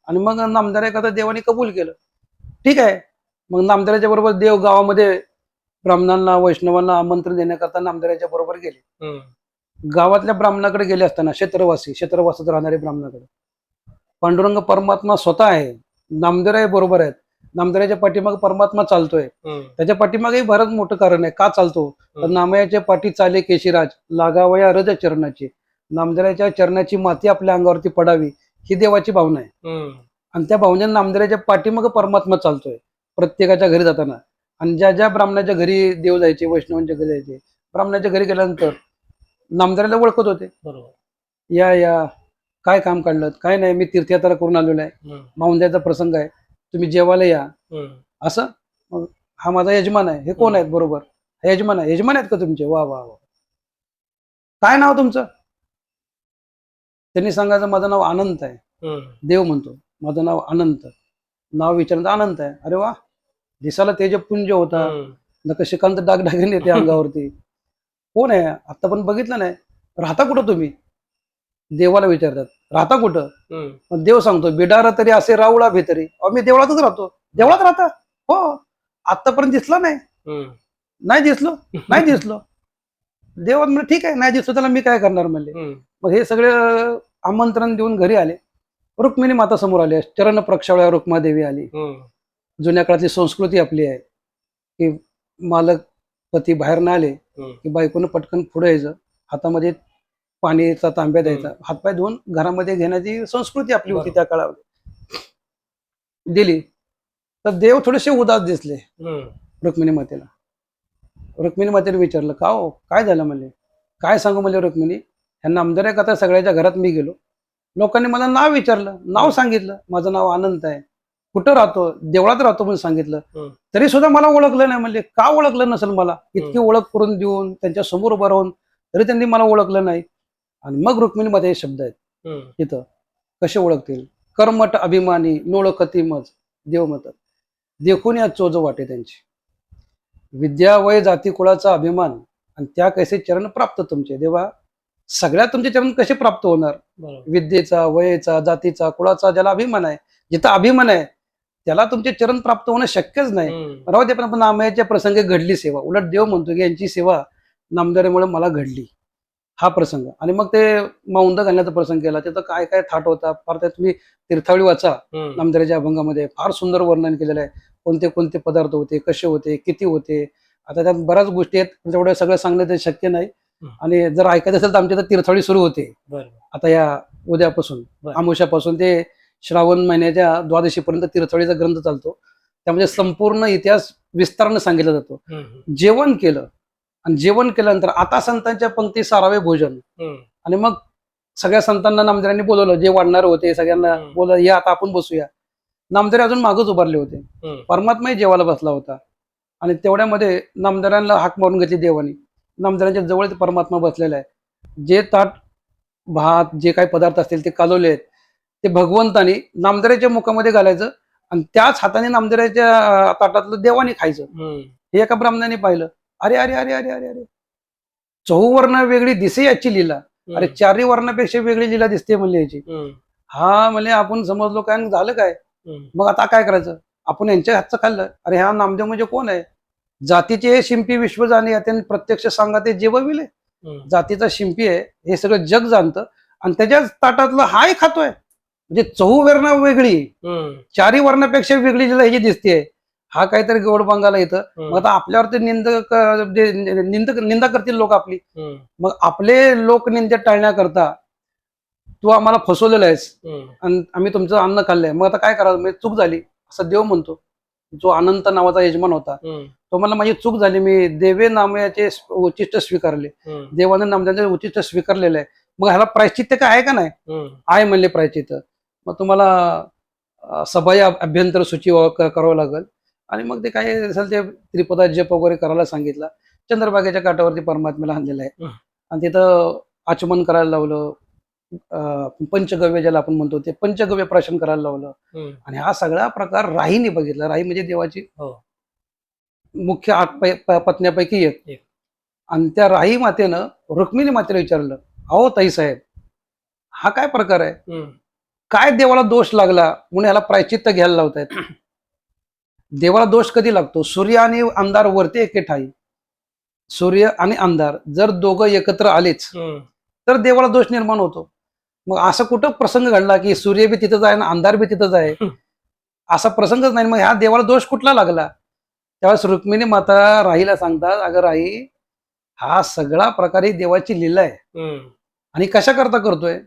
आणि मग नामदेव करता देवाने कबूल केलं. ठीक आहे. मग नामदेवाच्या बरोबर देव गावामध्ये ब्राह्मणांना वैष्णवांना आमंत्रण देण्याकरता नामदेवाच्या बरोबर गेले. गावातल्या ब्राह्मणाकडे गेले असताना क्षेत्रवासात राहणारे ब्राह्मणाकडे पांडुरंग परमात्मा स्वतः आहे, नामदेव बरोबर आहेत. नामदेवाच्या पाठीमागे परमात्मा चालतोय. त्याच्या पाठीमागेही बरंच मोठं कारण आहे का चालतो. तर नामयाच्या पाठी चाले केशीराज, लागावया रज चरणाची. नामदेवाच्या चरणाची माती आपल्या अंगावरती पडावी ही देवाची भावना आहे आणि त्या भावनेने नामदेवाच्या पाठीमागे परमात्मा चालतोय प्रत्येकाच्या घरी जाताना. आणि ज्या ज्या ब्राह्मणाच्या घरी देव जायचे, वैष्णवांच्या घरी जायचे, ब्राह्मणाच्या घरी गेल्यानंतर नामदेवाला ओळखत होते. बरोबर. या या काय काम काढलं? काय नाही, मी तीर्थयात्रा करून आलेलो आहे, माऊंद्याचा प्रसंग आहे, तुम्ही जेवायला या. असं मग हा माझा यजमान आहे. हे कोण आहेत? बरोबर, हे यजमान आहे. यजमान आहेत का तुमचे? वा वा वा. काय नाव तुमचं? त्यांनी सांगायचं माझं नाव अनंत आहे. देव म्हणतो माझं नाव अनंत. नाव विचारलं अनंत आहे. अरे वा, दिसाला तेजपुंज होता, नकशिकांत डागडागिने येते अंगावरती. कोण आहे? आता पण बघितलं नाही. राहता कुठं तुम्ही? देवाला विचारतात राहता कुठं. हम्म. मग देव सांगतो बिडार तरी असे राऊळा भेतरी. अहो मी देवळातच राहतो. देवळात राहता हो. आतापर्यंत दिसला नाही. हम्म. नाही दिसलो. नाही दिसलो. देव म्हणजे ठीक आहे नाही दिसलो त्याला मी काय करणार म्हणले. हम्म. मग हे सगळे आमंत्रण देऊन घरी आले. रुक्मिणी माता समोर आली. चरण प्रक्षाळ्या रुक्मादेवी आली. हम्म. जुन्या काळातली संस्कृती आपली आहे की मालक पती बाहेर न आले हम्म. की बायकोनं पटकन पुढे यायचं, हातामध्ये पाणीचा तांब्या द्यायचा, हातपाय धुवून घरामध्ये घेण्याची संस्कृती आपली होती त्या काळामध्ये. दिली तर देव थोडेसे उदास दिसले हम्म. रुक्मिणी मातेला. रुक्मिणी मातेने विचारलं का हो काय झालं म्हणले. काय सांगू म्हणजे रुक्मिणी, ह्या नामदाऱ्या कथा सगळ्याच्या घरात मी गेलो, लोकांनी मला नाव विचारलं, नाव सांगितलं, माझं नाव अनंत आहे, कुठं राहतो, देवळात राहतो म्हणून सांगितलं, तरी सुद्धा मला ओळखलं नाही. म्हणले का ओळखलं नसेल मला, इतकी ओळख करून देऊन त्यांच्या समोर उभं राहून तरी त्यांनी मला ओळखलं नाही. आणि मग रुक्मिणी मध्ये हे शब्द आहेत तिथं कसे ओळखतील. कर्मठ अभिमानी नोळखती मज देव म्हणतात, देखून या चोज वाटे त्यांची. विद्या वय जाती कुळाचा अभिमान आणि त्या कैसे चरण प्राप्त तुमचे. देवा सगळ्या तुमचे चरण कसे प्राप्त होणार. विद्येचा वयेचा जातीचा कुळाचा ज्याला अभिमान आहे, जिथं अभिमान आहे त्याला तुमचे चरण प्राप्त होणं शक्यच नाही. राहू दे पण नामयाच्या प्रसंगी घडली सेवा. उलट देव म्हणतो की यांची सेवा नामदाऱ्यामुळे मला घडली हा प्रसंग. आणि मग ते मौंद घालण्याचा प्रसंग केला. तिथं काय काय थाट होता फार. त्या तुम्ही तीर्थावळी वाचा नामदाऱ्याच्या अभंगामध्ये फार सुंदर वर्णन केलेलं आहे. कोणते कोणते पदार्थ होते, कसे होते, किती होते. आता त्यात बऱ्याच गोष्टी आहेत, तेवढं सगळं सांगणं ते शक्य नाही. आणि जर ऐकायचं असेल तर आमच्या तर तीर्थावळी सुरू होते आता या उद्यापासून, अमावस्यापासून ते श्रावण महिन्याच्या द्वादशीपर्यंत तीर्थावळीचा ग्रंथ चालतो. त्यामध्ये संपूर्ण इतिहास विस्ताराने सांगितला जातो. जेवण केलं आणि जेवण केल्यानंतर आता संतांच्या पंक्ती सारावे भोजन. आणि मग सगळ्या संतांना नामदारांनी बोलवलं, जे वाढणार होते सगळ्यांना बोलवलं, या आता आपण बसूया. नामदारे अजून मागच उभारले होते. परमात्माही जेवायला बसला होता. आणि तेवढ्यामध्ये नामदारांना हाक मारून घेतली देवानी. नामदारांच्या जवळ परमात्मा बसलेला आहे. जे ताट भात जे काही पदार्थ असतील ते कालवले आहेत ते भगवंतानी नामदाराच्या मुखामध्ये घालायचं आणि त्याच हाताने नामदाराच्या ताटातलं देवानी खायचं. हे एका ब्राह्मणाने पाहिलं. अरे अरे अरे अरे अरे अरे, चहूवर्ण वेगळी दिसे याची लीला. अरे चारही वर्णापेक्षा वेगळी लीला दिसते म्हणले याची. हा म्हणजे आपण समजलो काय झालं काय. मग आता काय करायचं, आपण यांच्या हातचं खाल्लं. अरे हा नामदेव म्हणजे कोण आहे, जातीचे हे शिंपी विश्व जाणे त्यांनी प्रत्यक्ष सांगा ते जेवविले. जातीचा शिंपी आहे हे सगळं जग जाणतं आणि त्याच्याच ताटातलं हाय खातोय. म्हणजे चहूवर्ण वेगळी, चारही वर्णापेक्षा वेगळी लीला ह्याची दिसते. हा काहीतरी गौड बांगाला येतं. मग आता आपल्यावर ते निंदा करतील लोक आपली. मग आपले लोक निंदा टाळण्याकरता तू आम्हाला फसवलेला आहेस आणि आम्ही तुमचं अन्न खाल्लंय. मग आता काय करावं, म्हणजे चूक झाली असं देव म्हणतो. जो अनंत नावाचा यजमान होता तो मला माझी चूक झाली, मी देवे नामयाचे उच्चिष्ट स्वीकारले, देवाने नामदाचे उच्चिष्ट स्वीकारलेलं आहे. मग ह्याला प्रायश्चित्त काय आहे का नाही, आहे म्हणले प्रायश्चित्त. मग तुम्हाला सभा अभ्यंतर सूची करावं लागेल. आणि मग ते काय असेल ते त्रिपदा जप वगैरे करायला सांगितलं. चंद्रभागेच्या काठावरती परमात्म्याला आणलेलं आहे. आणि तिथं आचमन करायला लावलं. पंचगव्य ज्याला आपण म्हणतो ते पंचगव्य प्राशन करायला लावलं. आणि हा सगळा प्रकार राहीने बघितला. राही म्हणजे देवाची मुख्य 8 पत्न्यापैकी एक. आणि त्या राही मातेनं रुक्मिणी मातेला विचारलं, अहो ताई साहेब हा काय प्रकार आहे, काय देवाला दोष लागला म्हणून ह्याला प्रायश्चित्त घ्यायला लावतायत. देवाला दोष कधी लागतो, सूर्य आणि अंधार वरती एके ठाई. सूर्य आणि अंधार जर दोघं एकत्र आलेच तर देवाला दोष निर्माण होतो. मग असं कुठं प्रसंग घडला की सूर्य बी तिथंच आहे आणि अंधार बी तिथंच आहे, असा प्रसंगच नाही. मग ह्या देवाला दोष कुठला लागला. त्यावेळेस रुक्मिणी माता राहीला सांगतात, अगं राही हा सगळा प्रकारे देवाची लीला आहे. आणि कशा करता करतोय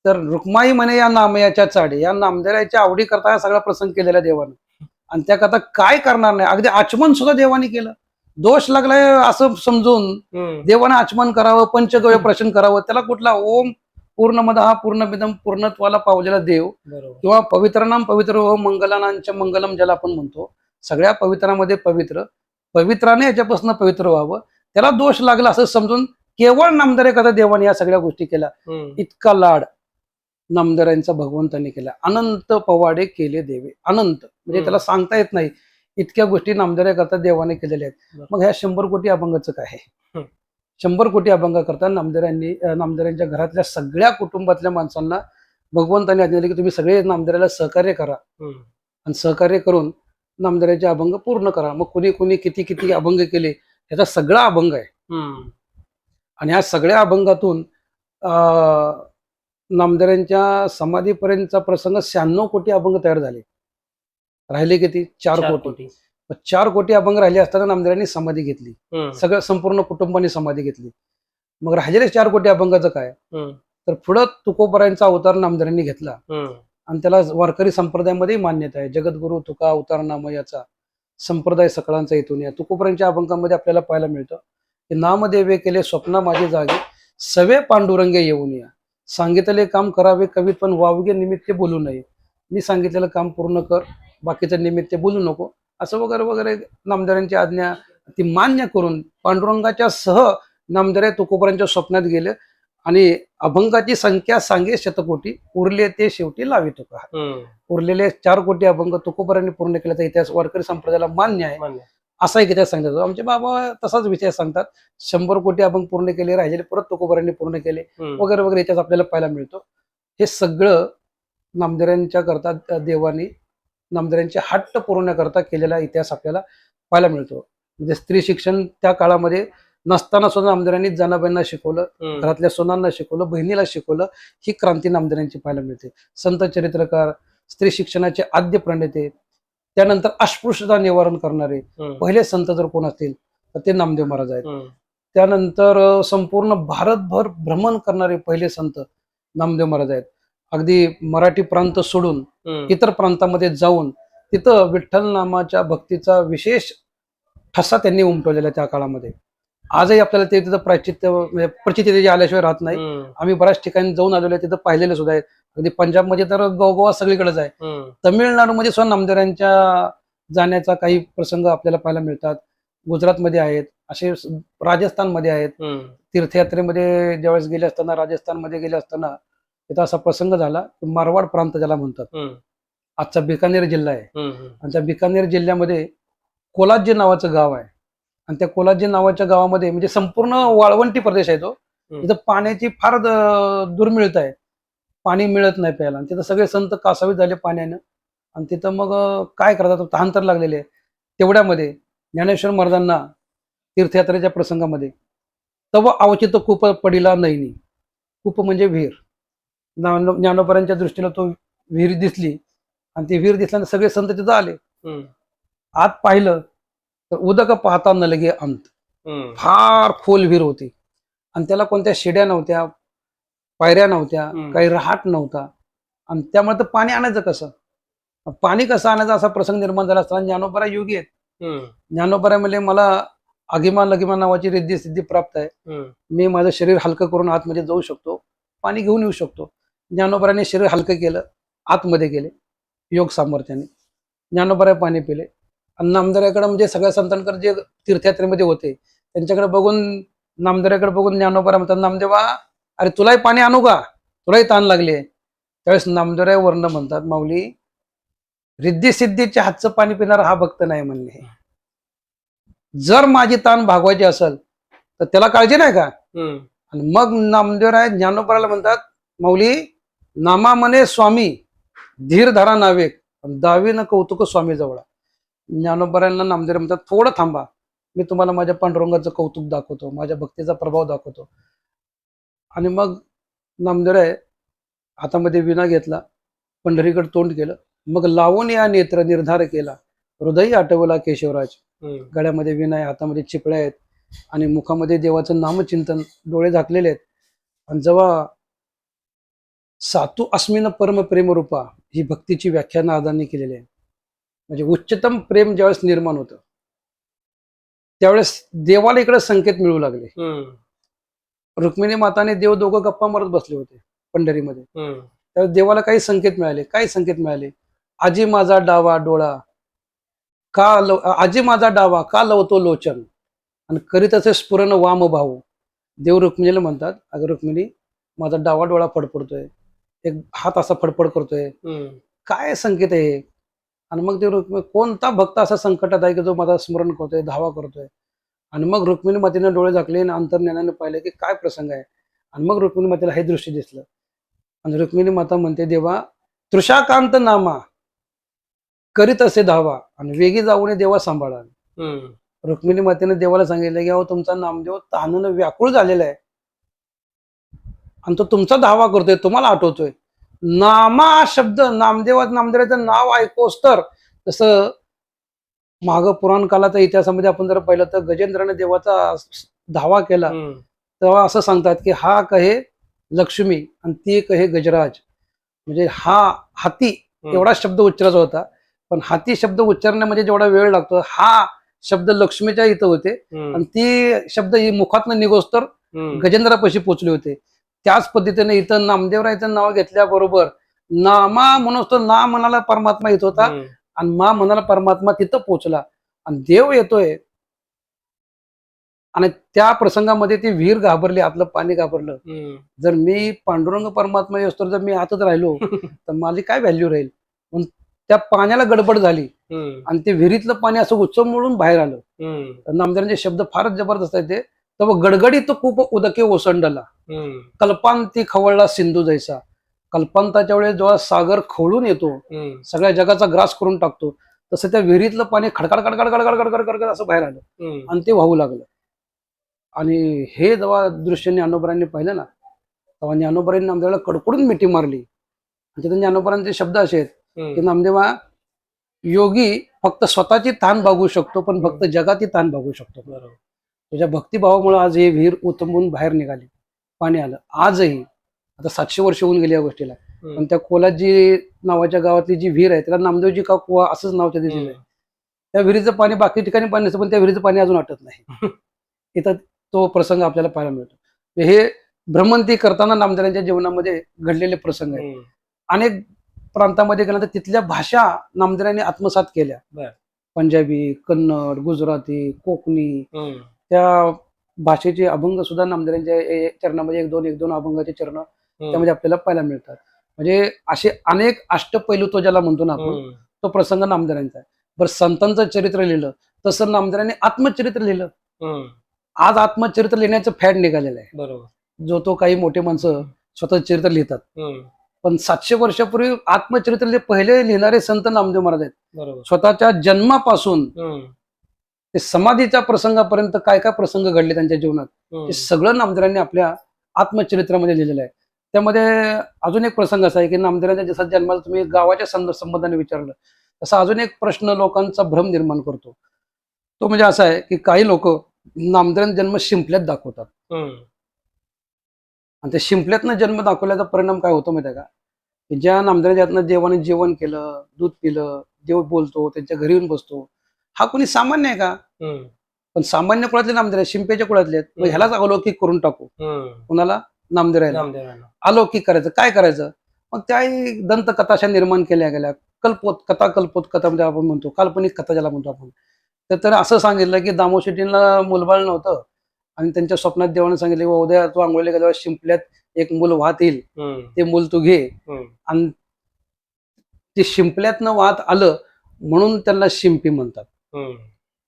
तर रुक्माई म्हणे या नामयाच्या चाडे, या नामदेवाच्या आवडी करता हा सगळा प्रसंग केलेला देवानं. आणि त्या करता काय करणार नाही, अगदी आचमन सुद्धा देवाने केलं. दोष लागलाय असं समजून देवाने आचमन करावं, पंचगव्य प्राशन करावं. त्याला कुठला ओम पूर्णमदः पूर्णमिदं पूर्णत्वाला पावलेला देव किंवा पवित्रनाम पवित्र हो मंगलानांच्या मंगलम ज्याला आपण म्हणतो, सगळ्या पवित्रामध्ये पवित्राने याच्यापासून पवित्र व्हावं, त्याला दोष लागला असं समजून केवळ नामदारे कथा देवाने या सगळ्या गोष्टी केल्या. इतका लाड नामदारांचा भगवंतांनी केला. अनंत पवाडे केले देवे. अनंत म्हणजे त्याला सांगता येत नाही, इतक्या गोष्टी नामदारे करता देवाने केलेल्या आहेत. मग ह्या 100 कोटी अभंगाचं काय आहे. 100 कोटी अभंग करता नामदेवांच्या घरातल्या सगळ्या कुटुंबातल्या माणसांना भगवंतांनी आज्ञा दिली की तुम्ही सगळे नामदेवाला सहकार्य करा आणि सहकार्य करून नामदेवाचे अभंग पूर्ण करा. मग कुणी कुणी किती किती अभंग केले याचा सगळा अभंग आहे. आणि ह्या सगळ्या अभंगातून नामदेवांच्या समाधीपर्यंतचा प्रसंग 96 कोटी अभंग तयार झाले. राहिले किती? 4 कोटी. 4 कोटी अभंग राहिले असताना नामदेवांनी समाधी घेतली. सगळं संपूर्ण कुटुंबाने समाधी घेतली. मग राहिलेले 4 कोटी अभंगाचं काय? तर पुढं तुकोबरायांचा अवतार नामदेवांनी घेतला आणि त्याला वारकरी संप्रदायामध्ये मान्यता आहे. जगद्गुरु तुका अवतार नाम याचा संप्रदाय सकळांचा इथून या. तुकोबरायांच्या अभंगामध्ये आपल्याला पाहायला मिळतं की नामदेवे केले स्वप्न माझे जागे सवे पांडुरंगे येऊन या. सांगितलेले काम करावे कवीत पण वावगे निमित्त बोलू नये. मी सांगितलेलं काम पूर्ण कर, बाकीचं निमित्त बोलू नको, असं वगैरे वगैरे नामदेवांची आज्ञा ती मान्य करून पांडुरंगाच्या सह नामदेव तुकोबरांच्या स्वप्नात गेले आणि अभंगाची संख्या सांगे शतकोटी उरले ते शेवटी लावी तुका. उरलेले 4 कोटी अभंग तुकोबरांनी पूर्ण केल्याचा इतिहास वारकरी संप्रदायाला मान्य आहे. असा एक इतिहास सांगतात. आमचे बाबा तसाच विषय सांगतात. 100 कोटी अभंग पूर्ण केले, राहिलेले परत तुकोबरांनी पूर्ण केले वगैरे वगैरे इतिहास आपल्याला पाहायला मिळतो. हे सगळं नामदेवांच्या करता देवानी नामदेवांचे हट्ट पुरवण्याकरता केलेला इतिहास आपल्याला पाहायला मिळतो. म्हणजे स्त्री शिक्षण त्या काळामध्ये नसताना सुद्धा नामदेवांनी जनाबाईंना शिकवलं, घरातल्या सोनांना शिकवलं, बहिणीला शिकवलं. ही क्रांती नामदेवांची पाहायला मिळते. संत चरित्रकार, स्त्री शिक्षणाचे आद्य प्रणेते, त्यानंतर अस्पृश्यता निवारण करणारे पहिले संत जर कोण असतील तर ते नामदेव महाराज आहेत. त्यानंतर संपूर्ण भारतभर भ्रमण करणारे पहिले संत नामदेव महाराज आहेत. अगदी मराठी प्रांत सोडून इतर प्रांतामध्ये जाऊन तिथं विठ्ठल नामाच्या भक्तीचा विशेष ठसा त्यांनी उमटवलेला त्या काळामध्ये. आजही आपल्याला ते तिथं प्रचिती आल्याशिवाय राहत नाही. आम्ही बऱ्याच ठिकाणी जाऊन आलेलो आहे, तिथं पाहिलेले सुद्धा आहेत. अगदी पंजाबमध्ये तर गवगवा सगळीकडेच आहे. तमिळनाडूमध्ये सुद्धा नामदेवांच्या जाण्याचा काही प्रसंग आपल्याला पाहायला मिळतात. गुजरातमध्ये आहेत, असे राजस्थानमध्ये आहेत. तीर्थयात्रेमध्ये ज्यावेळेस गेले असताना, राजस्थानमध्ये गेले असताना तिथं असा प्रसंग झाला, मारवाड प्रांत ज्याला म्हणतात, आजचा बिकानेर जिल्हा आहे. आणि त्या बिकानेर जिल्ह्यामध्ये कोलाजी नावाचं गाव आहे. आणि त्या कोलाजी नावाच्या गावामध्ये म्हणजे संपूर्ण वाळवंटी प्रदेश आहे तो. तिथं पाण्याची फार दुर्मिळता आहे, पाणी मिळत नाही प्यायला. आणि तिथं सगळे संत कासावीस झाले पाण्यानं. आणि तिथं मग काय करतात, तहान तर लागलेले आहे. तेवढ्यामध्ये ज्ञानेश्वर महाराजांना तीर्थयात्रेच्या प्रसंगामध्ये तव अवचित कूप पडिला नैनी. कूप म्हणजे विहीर. ज्ञानोबरांच्या दृष्टीला तो विहीर दिसली आणि ती विहीर दिसल्यानंतर सगळे संत तिथं आले. आत पाहिलं तर उदक पाहता न लगे अंत. फार खोल विहीर होती आणि त्याला कोणत्या शिड्या नव्हत्या, पायऱ्या नव्हत्या, काही रहाट नव्हता. आणि त्यामुळे तर पाणी आणायचं कसं, पाणी कसं आणायचं असा प्रसंग निर्माण झाला असताना ज्ञानोबरा योगी आहेत. ज्ञानोबरा म्हणजे मला अगिमान लगिमान नावाची रिद्धी सिद्धी प्राप्त आहे. मी माझं शरीर हलकं करून आतमध्ये जाऊ शकतो, पाणी घेऊन येऊ शकतो. ज्ञानोबराने शरीर हलकं केलं, आतमध्ये गेले योग सामर्थ्याने. ज्ञानोबरा पाणी पिले. आणि नामदेवाकडे म्हणजे सगळ्या संतांकडे जे तीर्थयात्रेमध्ये होते त्यांच्याकडे बघून, नामदेवाकडे बघून ज्ञानोबरा म्हणतात, नामदेवा अरे तुलाही पाणी आणू का, तुलाही ताण लागली आहे. त्यावेळेस नामदेव वर्ण म्हणतात, माऊली रिद्धी सिद्धीच्या हातचं पाणी पिणारा हा भक्त नाही म्हणणे. जर माझी ताण भागवायची असेल तर त्याला काळजी नाही का. आणि मग नामदेवराय ज्ञानोबराला म्हणतात, माऊली नामा म्हणे स्वामी धीर धरा नावेक दावी न कौतुक स्वामी जवळ. ज्ञानोबरायांना नामदेव म्हणतात, थोडं थांबा, मी तुम्हाला माझ्या पांडुरंगाचं कौतुक दाखवतो, माझ्या भक्तीचा प्रभाव दाखवतो. आणि मग नामदेवराय हातामध्ये विणा घेतला, पंढरीकडे तोंड केलं. मग लावून या नेत्र निर्धार केला, हृदय आठवला केशवराज. गळ्यामध्ये विणा आहे, हातामध्ये चिपळ्या आहेत आणि मुखामध्ये देवाचं नामचिंतन, डोळे झाकलेले आहेत. आणि जेव्हा सातू अस्मिन परम प्रेम रूपा ही भक्तीची व्याख्या नारदांनी केलेली आहे. म्हणजे उच्चतम प्रेम ज्यावेळेस निर्माण होतं त्यावेळेस देवाला इकडे संकेत मिळू लागले. रुक्मिणी माताने देव दोघं गप्पा मारत बसले होते पंढरीमध्ये. त्यावेळेस देवाला काही संकेत मिळाले. काय संकेत मिळाले? आजी माझा डावा डोळा का आजी माझा डावा का लवतो लोचन आणि करीत असे स्फुरण वाम भाऊ. देव रुक्मिणीला म्हणतात, अगं रुक्मिणी माझा डावा डोळा फडफडतोय, एक हात असा फडफड करतोय, काय संकेत आहे? आणि मग ते कोणता भक्त असा संकटात आहे की जो माझा स्मरण करतोय, धावा करतोय. आणि मग रुक्मिणी मातेने डोळे झाकले आणि अंतर्ज्ञानाने पाहिलं की काय प्रसंग आहे. आणि मग रुक्मिणी मातेला हे दृश्य दिसलं. आणि रुक्मिणी माता म्हणते, देवा तृषाकांत नामा करीत असे धावा आणि वेगी जाऊन देवा सांभाळा. हम्म. रुक्मिणी मातेने देवाला सांगितलं की अहो तुमचा नामदेव तहानेनं व्याकुळ झालेला आहे आणि तो तुमचा धावा करतोय, तुम्हाला आठवतोय. नामा शब्द नामदेवाचं नाव ऐकोस तर, जसं माग पुराण काळाच्या इतिहासामध्ये आपण जर पाहिलं तर गजेंद्राने देवाचा धावा केला तेव्हा असं सांगतात की हा कहे लक्ष्मी आणि ती कहे गजराज. म्हणजे हा हाती एवढा शब्द उच्चारायचा होता, पण हाती शब्द उच्चारण्यामध्ये जेवढा वेळ लागतो हा शब्द लक्ष्मीच्या इथं होते आणि ती शब्द ही मुखातनं निघोस तर गजेंद्रापाशी पोचले होते. त्याच पद्धतीने इथं नामदेवरायचं नाव घेतल्याबरोबर नामा म्हणून तो ना मनाला परमात्मा येत होता आणि मा मनाला परमात्मा तिथं पोचला आणि देव येतोय. आणि त्या प्रसंगामध्ये ती विहीर घाबरली, आतलं पाणी घाबरलं. जर मी पांडुरंग परमात्मा येतो जर मी आतच राहिलो तर माझी काय व्हॅल्यू राहील. म्हणून त्या पाण्याला गडबड झाली आणि ते विहिरीतलं पाणी असं उत्सव म्हणून बाहेर आलं. नामदेवांचे शब्द फारच जबरदस्त आहेत. ते तेव्हा गडगडीत खूप उदके ओसंडला, कल्पांती खवळला सिंधू जैसा. कल्पांताच्या वेळेस जेव्हा सागर खवळून येतो, सगळ्या जगाचा ग्रास करून टाकतो, तसं त्या विहिरीतलं पाणी खडखड खडखड खडखड खडखड खडखड असं बाहेर आलं आणि ते वाहू लागलं. आणि हे जेव्हा दृश्य ज्ञानोबरांनी पाहिलं ना, तेव्हा ज्ञानोबरांनी नामदेवाला कडकडून मिठी मारली. आणि तिथे ज्ञानोबरांचे शब्द असे आहेत की नामदेवा, योगी फक्त स्वतःची ताण भागू शकतो पण फक्त जगाची ताण भागू शकतो. तुझ्या भक्तिभावामुळे आज हे विहीर उतंबून बाहेर निघाली, पाणी आलं. आजही आता 700 वर्ष होऊन गेली या गोष्टीला, पण त्या कोलाजी नावाच्या गावातली जी विहीर आहे त्याला नामदेवजी का कुवा असंच नाव त्याचं दिलं आहे. त्या विहिरीचं पाणी बाकी ठिकाणी पाणी नसतं, पण त्या विहिरीचं पाणी अजून आटत नाही. इथं तो प्रसंग आपल्याला पाहायला मिळतो. हे भ्रमंती करताना नामदेवांच्या जीवनामध्ये घडलेले प्रसंग आहेत. अनेक प्रांतामध्ये गेल्यानंतर तिथल्या भाषा नामदेवांनी आत्मसात केल्या. पंजाबी, कन्नड, गुजराती, कोकणी, त्या भाषेचे अभंग सुद्धा नामदेवांच्या चरणामध्ये एक दोन अभंगाचे चरण त्यामध्ये आपल्याला पाहायला मिळतात. म्हणजे असे अनेक अष्टपैलू तो ज्याला म्हणतो ना आपण, तो प्रसंग नामदेवांचा आहे. बरं, संतांचं चरित्र लिहिलं तसं नामदेवांनी आत्मचरित्र लिहिलं. आज आत्मचरित्र लिहिण्याचं फॅड निघालेलं आहे. बरोबर. जो तो काही मोठे माणसं स्वतः चरित्र लिहितात, पण 700 वर्षापूर्वी आत्मचरित्र पहिले लिहिणारे संत नामदेव महाराज आहेत. स्वतःच्या जन्मापासून ते समाधीच्या प्रसंगापर्यंत काय काय प्रसंग घडले त्यांच्या जीवनात ते सगळं नामदेवांनी आपल्या आत्मचरित्रामध्ये लिहिलेलं आहे. त्यामध्ये अजून एक प्रसंग असा आहे की नामदेवांच्या जसा जन्माला तुम्ही गावाच्या संबंधाने विचारलं तसा अजून एक प्रश्न लोकांचा भ्रम निर्माण करतो. तो म्हणजे असा आहे की काही लोक नामदेवांचा जन्म शिंपल्यात दाखवतात आणि त्या शिंपल्यातनं जन्म दाखवल्याचा परिणाम काय होतो माहिती आहे का, की ज्या नामदेवांच्या देवाने जेवण केलं, दूध पिलं, देव बोलतो, त्यांच्या घरी येऊन बसतो, हा कोणी सामान्य आहे का? पण सामान्य कुळातले नामदेव आहेत, शिंपेच्या कुळातले आहेत. मग ह्यालाच अलौकिक करून टाकू. कुणाला? नामदेवाला अलौकिक करायचं. काय करायचं? मग त्याही दंतकथाशा निर्माण केल्या गेल्या. कल्पोत कथा म्हणजे आपण म्हणतो, काल्पनिक कथा ज्याला म्हणतो आपण. तर असं सांगितलं की दामोशेट्टींना मुलबाळ नव्हतं आणि त्यांच्या स्वप्नात देवाने सांगितले उद्या तू आंघोळीला गेल्यावर शिंपल्यात एक मूल वाहत येईल, ते मूल तू घे. आणि ते शिंपल्यातनं वाहत आलं म्हणून त्यांना शिंपी म्हणतात.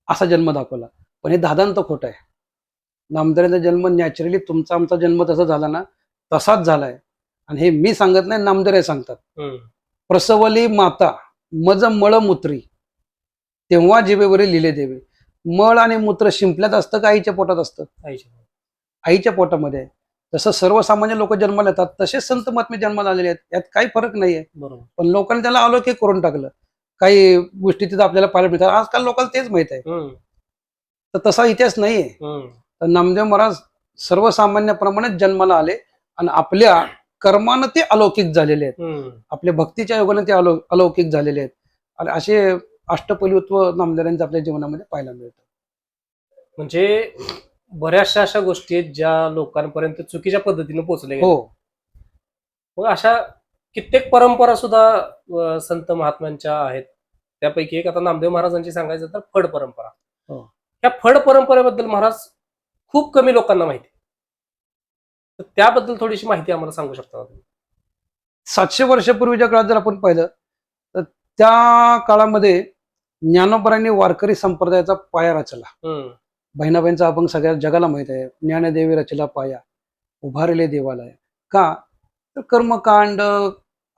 असा जन्म दाखवला. पण हे दादांत खोटं आहे. नामदेवांचा जन्म नॅचरली तुमचा आमचा जन्म तसा झाला ना तसाच झालाय. आणि हे मी सांगत नाही, नामदेव सांगतात. प्रसवली माता मज मळ मूत्री तेव्हा जिभेवरील लिहिले देवे. मळ आणि मूत्र शिंपल्यात असतं का आईच्या पोटात असतं? आईच्या पोटामध्ये. जसं सर्वसामान्य लोक जन्माला येतात तसेच संत महात्मे जन्माला आलेले आहेत, यात काही फरक नाहीये. पण लोकांनी त्याला अलौकिक करून टाकलं. काही गोष्टी तिथं आपल्याला पाहायला मिळतात. आजकाल लोकांना तेच माहित आहे. तर तसा इतिहास नाहीये. तर नामदेव महाराज सर्वसामान्याप्रमाणेच जन्माला आले आणि आपल्या कर्मानं ते अलौकिक झालेले आहेत. आपल्या भक्तीच्या योगाने ते अलौकिक झालेले आहेत. आणि असे अष्टपैलुत्व नामदेवांचं आपल्या जीवनामध्ये पाहायला मिळतं. म्हणजे बऱ्याचशा अशा गोष्टी आहेत ज्या लोकांपर्यंत चुकीच्या पद्धतीने पोहोचले. हो. मग अशा कित्येक परंपरा सुद्धा संत महात्म्यांच्या आहेत. त्यापैकी एक आता नामदेव महाराजांची सांगायचं तर फड परंपरा. ह्या फड परंपरेबद्दल महाराज खूप कमी लोकांना माहिती, तर त्याबद्दल थोडीशी माहिती आम्हाला सांगू शकता? 700 वर्षापूर्वीच्या काळात जर आपण पाहिलं तर त्या काळामध्ये ज्ञानोबरांनी वारकरी संप्रदायाचा पाया रचला. बहिणाबाईंचा अभंग सगळ्या जगाला माहित आहे. ज्ञानदेवी रचला पाया, उभारले देवालय. का तर कर्मकांड,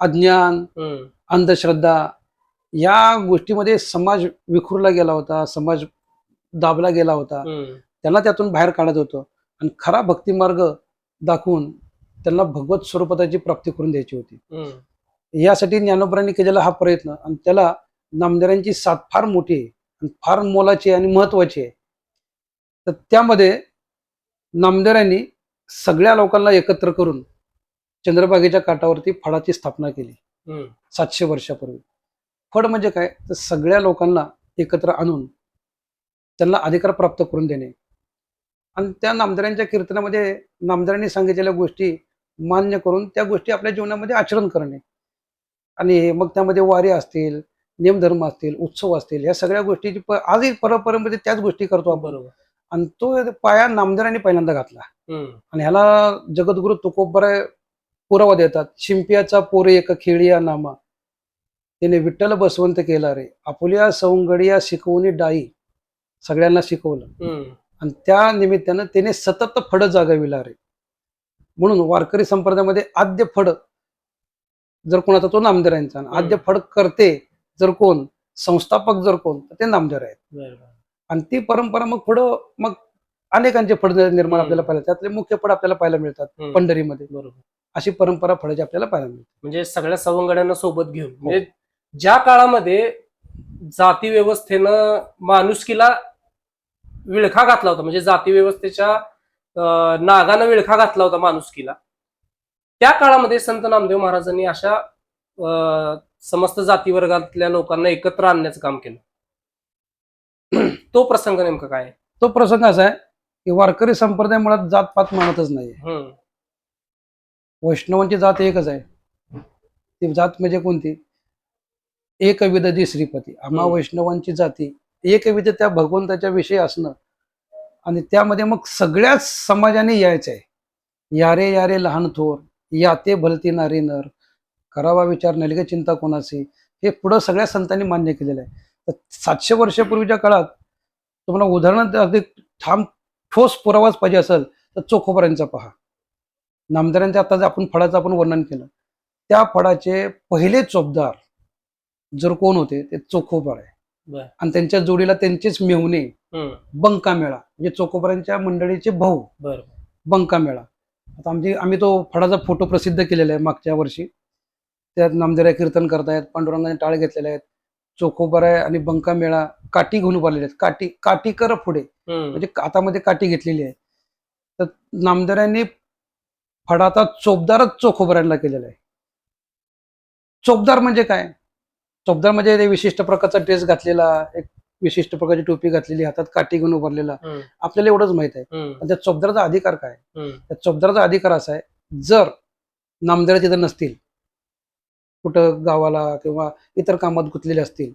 अज्ञान, हम्म. अंधश्रद्धा या गोष्टीमध्ये समाज विखुरला गेला होता, समाज दाबला गेला होता. हम्म. त्यांना त्यातून बाहेर काढत होतं आणि खरा भक्तिमार्ग दाखवून त्यांना भगवत स्वरूपाची प्राप्ती करून द्यायची होती. हम्म. यासाठी ज्ञानोबरांनी केलेला हा प्रयत्न आणि त्याला नामदेवांची साथ फार मोठी आहे आणि फार मोलाची आणि महत्वाची आहे. तर त्यामध्ये नामदेवांनी सगळ्या लोकांना एकत्र करून चंद्रभागेच्या काठावरती फडाची स्थापना केली हम्म. 700 वर्षापूर्वी. फड म्हणजे काय तर सगळ्या लोकांना एकत्र आणून त्यांना अधिकार प्राप्त करून देणे आणि त्या नामदेवांच्या कीर्तनामध्ये नामदेवांनी सांगितलेल्या गोष्टी मान्य करून त्या गोष्टी आपल्या जीवनामध्ये आचरण करणे आणि मग त्यामध्ये वारी असतील, नियमधर्म असतील, उत्सव असतील, या सगळ्या गोष्टीची आजही परंपरेमध्ये त्याच गोष्टी करतो आपण. बरोबर. आणि तो पाया नामदेवांनी पहिल्यांदा घातला हम्म. आणि ह्याला जगद्गुरु तुकोबराय पुरावा देतात. शिंपियाचा पोरे एक खेळिया नामा, त्याने विठ्ठल बसवंत केला रे, आपुल्या सवंगडिया शिकवणी डाई, सगळ्यांना शिकवलं हम्म. आणि त्या निमित्तानं त्याने सतत फड जागविला रे. म्हणून वारकरी संप्रदायामध्ये आद्य फड जर कोणाचा तो नामदेवांचा, आद्य फड करते जर कोण, संस्थापक जर कोण, तर ते नामदेव आहेत. बरोबर. आणि ती परंपरा मग पुढं मग अनेकांचे फड निर्माण आपल्याला पाहायला, त्यातले मुख्य फड आपल्याला पाहायला मिळतात हम्म. पंढरीमध्ये. बरोबर. अशी परंपरा फडाची आपल्याला पाहायला मिळते. म्हणजे सगळ्या सवंगड्यांना सोबत घेऊन, म्हणजे ज्या काळामध्ये जाती व्यवस्थेनं माणुसकीला विळखा घातला होता, म्हणजे जाती व्यवस्थेच्या नागानं विळखा घातला होता माणुसकीला, त्या काळामध्ये संत नामदेव महाराजांनी अशा समस्त जाती वर्गातल्या लोकांना एकत्र आणण्याचं काम केलं. तो प्रसंग नेमका काय आहे? तो प्रसंग असा आहे की वारकरी संप्रदाय मुळात जातपात मानतच नाही. हम्म. वैष्णवांची जात एकच आहे. ती जात म्हणजे कोणती? एकविध श्रीपती. आम्हा वैष्णवांची जाती एकविध त्या भगवंताच्या विषयी असणं आणि त्यामध्ये मग सगळ्याच समाजाने यायचं आहे. यारे यारे लहान थोर, याते भलती नारी नर, करावा विचार नलगे चिंता कोणाची, हे पुढं सगळ्या संतांनी मान्य केलेलं आहे. तर 700 वर्षापूर्वीच्या काळात तुम्हाला उदाहरण अधिक ठाम ठोस पुरावाच पाहिजे असेल तर चोखोबरांचा पहा. नामदेवांच्या आता आपण फळाचं आपण वर्णन केलं, त्या फळाचे पहिले चोपदार जर कोण होते ते चोखोबर आहे. बर. आणि त्यांच्या जोडीला त्यांचेच मेहुणे हम्म. बंकामेळा, म्हणजे चोखोबरांच्या मंडळीचे भाऊ बर. बंकामेळा. आता आम्ही तो फळाचा फोटो प्रसिद्ध केलेला आहे मागच्या वर्षी. त्यात नामदेव कीर्तन करतायत, पांडुरंगाने टाळ घेतलेले आहेत, चोखोबराय आणि बंकामेळा काठी घेऊन उभारलेले आहेत. काठी कर पुढे, म्हणजे हातामध्ये काठी घेतलेली आहे. तर नामदेवांनी फडाचा चोपदारच चोखोबरांना केलेला आहे. चोपदार म्हणजे काय? चोपदार म्हणजे ते विशिष्ट प्रकारचा ड्रेस घातलेला, एक विशिष्ट प्रकारची टोपी घातलेली, हातात काठी घेऊन उभारलेला, आपल्याला एवढंच माहित आहे. पण त्या चोपदाराचा अधिकार काय? त्या चोपदाराचा अधिकार असा आहे, जर नामदेव तिथं नसतील, कुठं गावाला किंवा इतर कामात गुंतलेले असतील,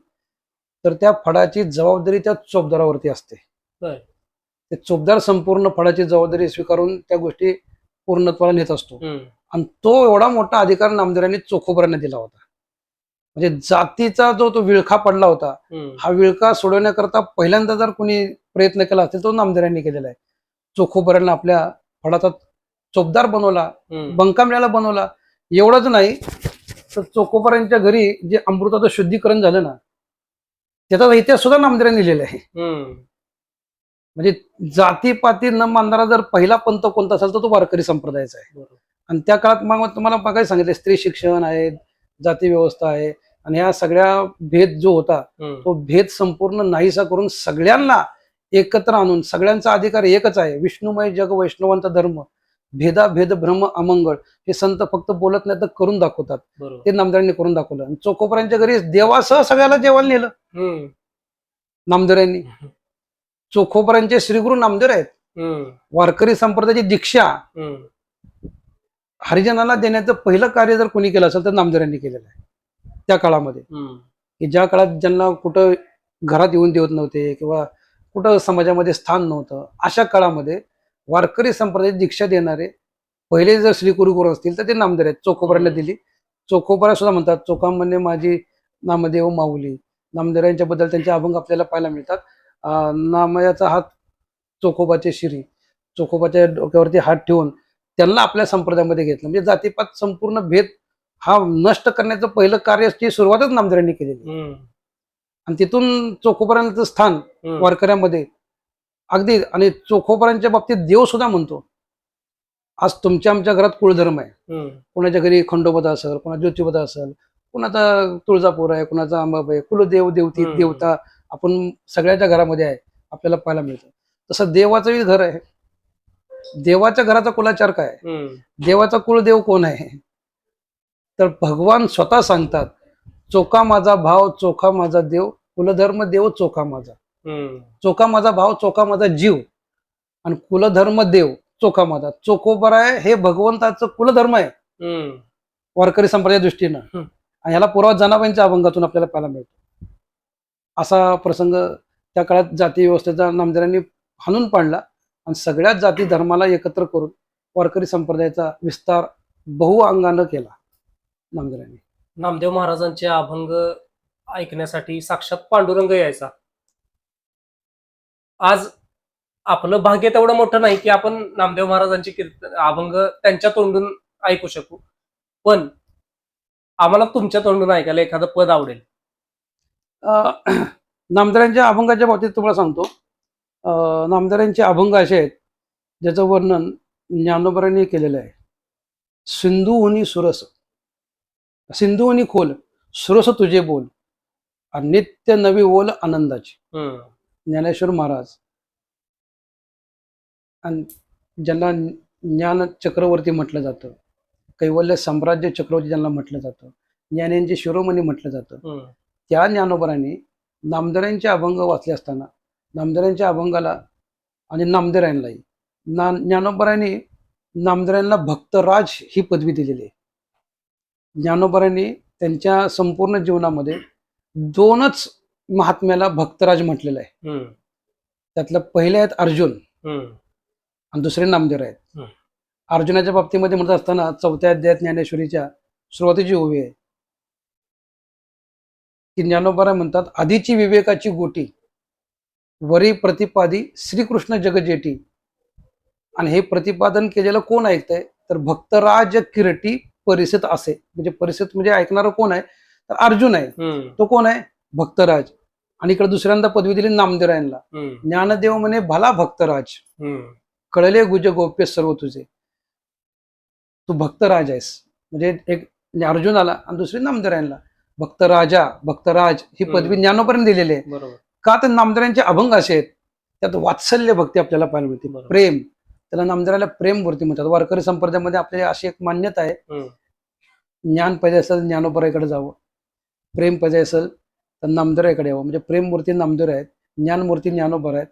तर त्या फडाची जबाबदारी त्या चोपदारावरती असते. ते चोपदार संपूर्ण फडाची जबाबदारी स्वीकारून त्या गोष्टी पूर्णत्वाला नेत असतो. आणि तो एवढा मोठा अधिकार नामदेवांनी चोखोबरांना दिला होता. म्हणजे जातीचा जो तो विळखा पडला होता, हा विळखा सोडवण्याकरता पहिल्यांदा जर कोणी प्रयत्न केला असेल तो नामदेवांनी केलेला आहे. चोखोबरांना आपल्या फडाचा चोपदार बनवला, बंकामेळ्याला बनवला. एवढंच नाही तर चोखोबरांच्या घरी जे अमृताचं शुद्धीकरण झालं ना, त्याचा इतिहास सुद्धा नामदेवांनी लिहिलेला आहे. म्हणजे जातीपाती न मानणारा जर पहिला पंथ कोणता असेल तर तो वारकरी संप्रदायाचा आहे. आणि त्या काळात मग तुम्हाला बघायला सांगितलं, स्त्री शिक्षण आहे, जाती व्यवस्था आहे, आणि ह्या सगळ्या भेद जो होता तो भेद संपूर्ण नाहीसा करून सगळ्यांना एकत्र आणून सगळ्यांचा अधिकार एकच आहे. विष्णुमय जग वैष्णवांचा धर्म, भेद भ्रम अमंगळ, हे संत फक्त बोलत नाही तर करून दाखवतात. ते नामदेवांनी करून दाखवलं. आणि चोखोबरांच्या घरी देवासह सगळ्याला जेवायला नेलं नामदेवांनी. चोखोबरांचे श्रीगुरु नामदेव आहेत. वारकरी संप्रदायाची दीक्षा हरिजनाला देण्याचं पहिलं कार्य जर कोणी केलं असेल तर नामदेवांनी केलेलं आहे. त्या काळामध्ये की ज्या काळात ज्यांना कुठं घरात येऊन देत नव्हते किंवा कुठं समाजामध्ये स्थान नव्हतं, अशा काळामध्ये वारकरी संप्रदायाची दीक्षा देणारे पहिले जर श्री गुरु असतील तर ते नामदेव आहेत. चोखोबरांना दिली. चोखोबरा सुद्धा म्हणतात, चोखांमध्ये माझी नामदेव माऊली. नामदेवांच्या बद्दल त्यांचे अभंग आपल्याला पाहायला मिळतात. नामयाचा हात चोखोबाचे शिरी, चोखोबाच्या डोक्यावरती हात ठेवून त्यांना आपल्या संप्रदायामध्ये घेतलं. म्हणजे जातीपात संपूर्ण भेद हा नष्ट करण्याचं पहिलं कार्याची सुरुवातच नामदेवांनी केलेली आहे. आणि तिथून चोखोबारांचं स्थान वारकऱ्यामध्ये अगदी, आणि चोखोबारांच्या बाबतीत देव सुद्धा म्हणतो, आज तुमच्या आमच्या घरात कुळधर्म आहे. कोणाच्या घरी खंडोबादा असेल, कोणा ज्योतिबादा असेल, कोणाचा तुळजापूर आहे, कोणाचा अंबाबाई, कुलदेव देवती देवता आपण सगळ्याच्या घरामध्ये आहे, आपल्याला पाहायला मिळतं. तसं देवाचंही घर आहे. देवाच्या घराचा कुलाचार काय, देवाचा कुलदेव कोण आहे, तर भगवान स्वतः सांगतात, चोखा माझा भाव, चोखा माझा देव, कुलधर्म देव चोखा माझा. चोखा माझा भाव, चोखा माझा जीव, आणि कुलधर्म देव चोखा माझा. चोखोबार आहे हे भगवंताचं कुलधर्म आहे वारकरी संप्रदाया दृष्टीनं. आणि ह्याला पुरावा जनाबाईंच्या अभंगातून आपल्याला पाहायला मिळतो. असा प्रसंग त्या काळात जाती व्यवस्थेचा नामदेवांनी हाणून पाडला आणि सगळ्याच जाती धर्माला एकत्र करून वारकरी संप्रदायाचा विस्तार बहुअंगानं केला नामदेवांनी. नामदेव महाराजांचे अभंग ऐकण्यासाठी साक्षात पांडुरंग यायचा. आज आपलं भाग्य तेवढं मोठं नाही की आपण नामदेव महाराजांचे कीर्तन अभंग त्यांच्या तोंडून ऐकू शकू, पण आम्हाला तुमच्या तोंडून ऐकायला एखादं पद आवडेल. नामदेवांच्या अभंगाच्या बाबतीत तुम्हाला सांगतो, नामदेवांचे अभंग असे आहेत ज्याचं वर्णन ज्ञानोबांनी केलेलं आहे. सिंधुहुनी सुरस, सिंधुहुनी खोल, सुरस तुझे बोल, आणि नित्य नवी ओल आनंदाची. ज्ञानेश्वर महाराज, आणि ज्यांना ज्ञान चक्रवर्ती म्हटलं जातं, कैवल्य साम्राज्य चक्रवर्ती ज्यांना म्हटलं जातं, ज्ञानेंचे शिरोमणी म्हटलं जातं, त्या ज्ञानोबांनी नामदेवांचे अभंग वाचले असताना नामदेवांच्या अभंगाला आणि नामदेवांनाही ज्ञानोबांनी नामदेवांना भक्तराज ही पदवी दिलेली आहे. ज्ञानोबांनी त्यांच्या संपूर्ण जीवनामध्ये 2च महात्म्याला भक्तराज म्हटलेलं आहे. त्यातलं पहिले आहेत अर्जुन आणि दुसरे नामदेव आहेत. अर्जुनाच्या बाबतीमध्ये म्हणत असताना 4थ्या अध्यायात ज्ञानेश्वरीच्या सुरुवातीची ओवी आहे की ज्ञानोबा म्हणतात, आधीची विवेकाची गोटी वरी प्रतिपादी श्रीकृष्ण जगजेटी. आणि हे प्रतिपादन केलेलं कोण ऐकतंय, तर भक्तराज किरटी परिषद असे. म्हणजे परिषद म्हणजे ऐकणारं कोण आहे, तर अर्जुन आहे. तो कोण आहे, भक्तराज. आणि इकडे दुसऱ्यांदा पदवी दिली नामदेवांना. ज्ञानदेव म्हणे भला भक्तराज, कळले गुज गोप्य सर्व तुझे. तू भक्तराज आहेस. म्हणजे एक अर्जुनाला आणि दुसरी नामदेवांना भक्तराजा, भक्तराज ही पदवी ज्ञानोबांनी दिलेली आहे. का, तर नामदेवांचे अभंग असे आहेत त्यात वात्सल्य भक्ती आपल्याला पाहायला मिळते, प्रेम. त्याला नामदेवाला प्रेम मूर्ती म्हणतात. वारकरी संप्रदायामध्ये आपल्याला अशी एक मान्यता आहे, ज्ञान पाहिजे असेल ज्ञानोबाईकडे जावं, प्रेम पाहिजे असेल तर नामदेवाकडे यावं. म्हणजे प्रेम मूर्ती नामदेव आहेत, ज्ञान मूर्ती ज्ञानोबा आहेत.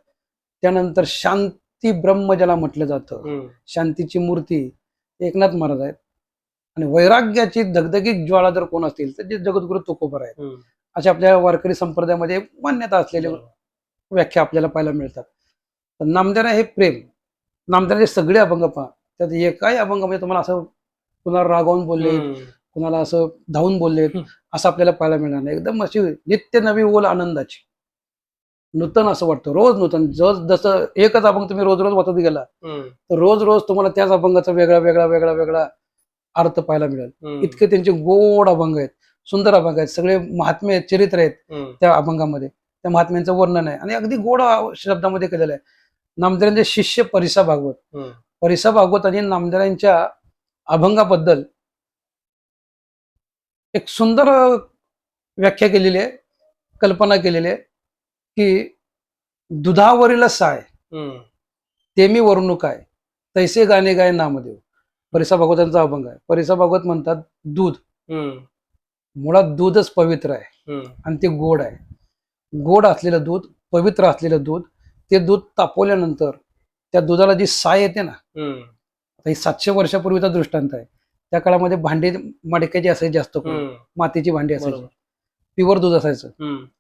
त्यानंतर शांती ब्रह्म ज्याला म्हटलं जातं, शांतीची मूर्ती एकनाथ महाराज आहेत. आणि वैराग्याची धगधगी ज्वाळा जर कोण असतील तर ते जगद्गुरु तुकोबार आहेत. अशा आपल्या वारकरी संप्रदायामध्ये मान्यता असलेल्या व्याख्या आपल्याला पाहायला मिळतात. तर नामदेव हे प्रेम. नामदेवाचे सगळे अभंग पहा, त्यात एकाही अभंगामध्ये तुम्हाला असं कुणाला रागावून बोलले, कुणाला असं धावून बोलले असं आपल्याला पाहायला मिळणार नाही. एकदम अशी नित्य नवी ओल आनंदाची, नूतन असं वाटतं, रोज नूतन. जसं एकच अभंग तुम्ही रोज रोज वाचत गेला तर रोज रोज तुम्हाला त्याच अभंगाचा वेगळा वेगळा वेगळा वेगळा अर्थ पाहायला मिळेल. इतके त्यांचे गोड अभंग आहेत, सुंदर अभंग आहेत, सगळे महात्मे आहेत, चरित्र आहेत त्या अभंगामध्ये. त्या महात्म्यांचं वर्णन आहे आणि अगदी गोड शब्दामध्ये केलेलं आहे. नामदेवांचे शिष्य परिसा भागवत, परिसा भागवत आणि नामदेवांच्या अभंगाबद्दल एक सुंदर व्याख्या केलेली आहे, कल्पना केलेली आहे की दुधावरील साय ते मी वरणू काय, तैसे गाणे गाय नामदेव. परिसा भागवतांचा अभंग आहे. परिसा भागवत म्हणतात, दूध मुळात दूधच पवित्र आहे आणि ते गोड आहे. गोड असलेलं दूध, पवित्र असलेलं दूध, ते दूध तापवल्यानंतर त्या दुधाला जी साय येते ना, आता ही 700 वर्षापूर्वीचा दृष्टांत आहे. त्या काळामध्ये भांडी मडक्याची असायची, जास्त करून मातीची भांडी असायची, प्युअर दूध असायचं.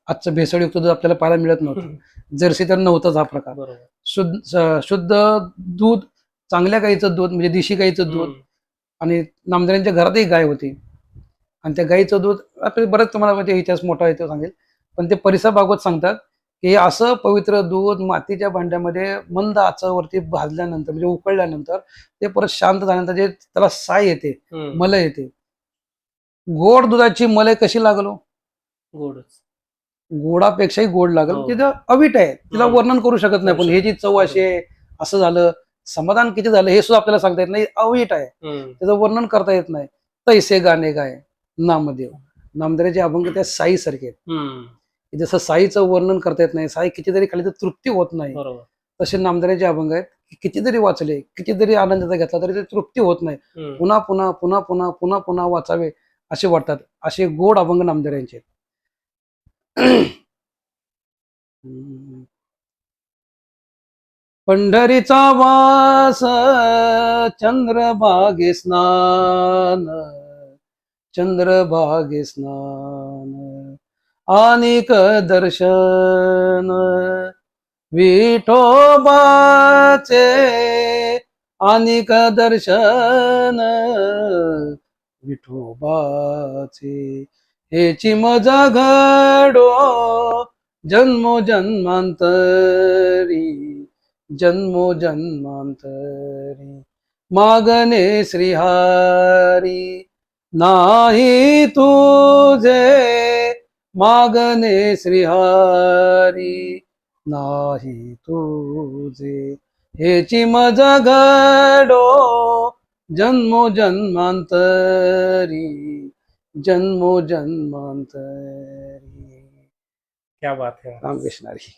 आजचं भेसळयुक्त दूध आपल्याला पाहायला मिळत नव्हतं, जर्सी तर नव्हताच हा प्रकार. शुद्ध दूध, चांगल्या गाईचं दूध म्हणजे देशी गाईचं दूध. आणि नामदेवांच्या घरातही गाय होती आणि त्या गाईचं दूध आपल्याला बरंच तुम्हाला म्हणजे इतिहास मोठा आहे तो सांगेल. पण ते परिसा भागवत सांगतात की असं पवित्र दूध मातीच्या भांड्यामध्ये मंद आचेवरती भाजल्यानंतर म्हणजे उकळल्यानंतर ते परत शांत झाल्यानंतर जे त्याला साय येते, हम्म. मलई येते. गोड दुधाची मलई कशी लागलो? गोडच. गोडापेक्षाही गोड लागल. हो. तिथं अवीट आहे, तिला हम्म. वर्णन करू शकत नाही. करू पण हे जी चव शकत. अशी आहे, असं झालं, समाधान किती झालं हे सुद्धा आपल्याला सांगता येत नाही. अवीट आहे, हम्म. त्याचं वर्णन करता येत नाही. तैसे गाणे गाय नामदेव. नामदेवाचे अभंग त्या साई सारखे आहेत. हम्म. की जसं साईचं वर्णन करता येत नाही, साई कितीतरी खाली तर तृप्ती होत नाही, बरोबर. तसे नामदेवाचे अभंग आहेत की कितीतरी वाचले, कितीतरी आनंदाचा घेतला तरी ते तृप्ती होत नाही. हम्म. पुन्हा पुन्हा पुन्हा पुन्हा पुन्हा पुन्हा वाचावे असे वाटतात. असे गोड अभंग नामदेवांचे आहेत. पंढरीचा वास चंद्रभागे स्नान, चंद्रभागे स्नान, आनिक दर्शन विठोबाचे, आनिक दर्शन विठोबाचे. हेची मजा घडो जन्मोजन्मांतरी, जन्मोजन्मांतरी. मागणे श्रीहारी नाही तुझे, मागणे श्रीहारी नाही तुझे. हेची मजा घडो जन्मोजन्मांतरी, जन्मोजन्मांतरी. क्या बात है. रामकृष्ण हरी.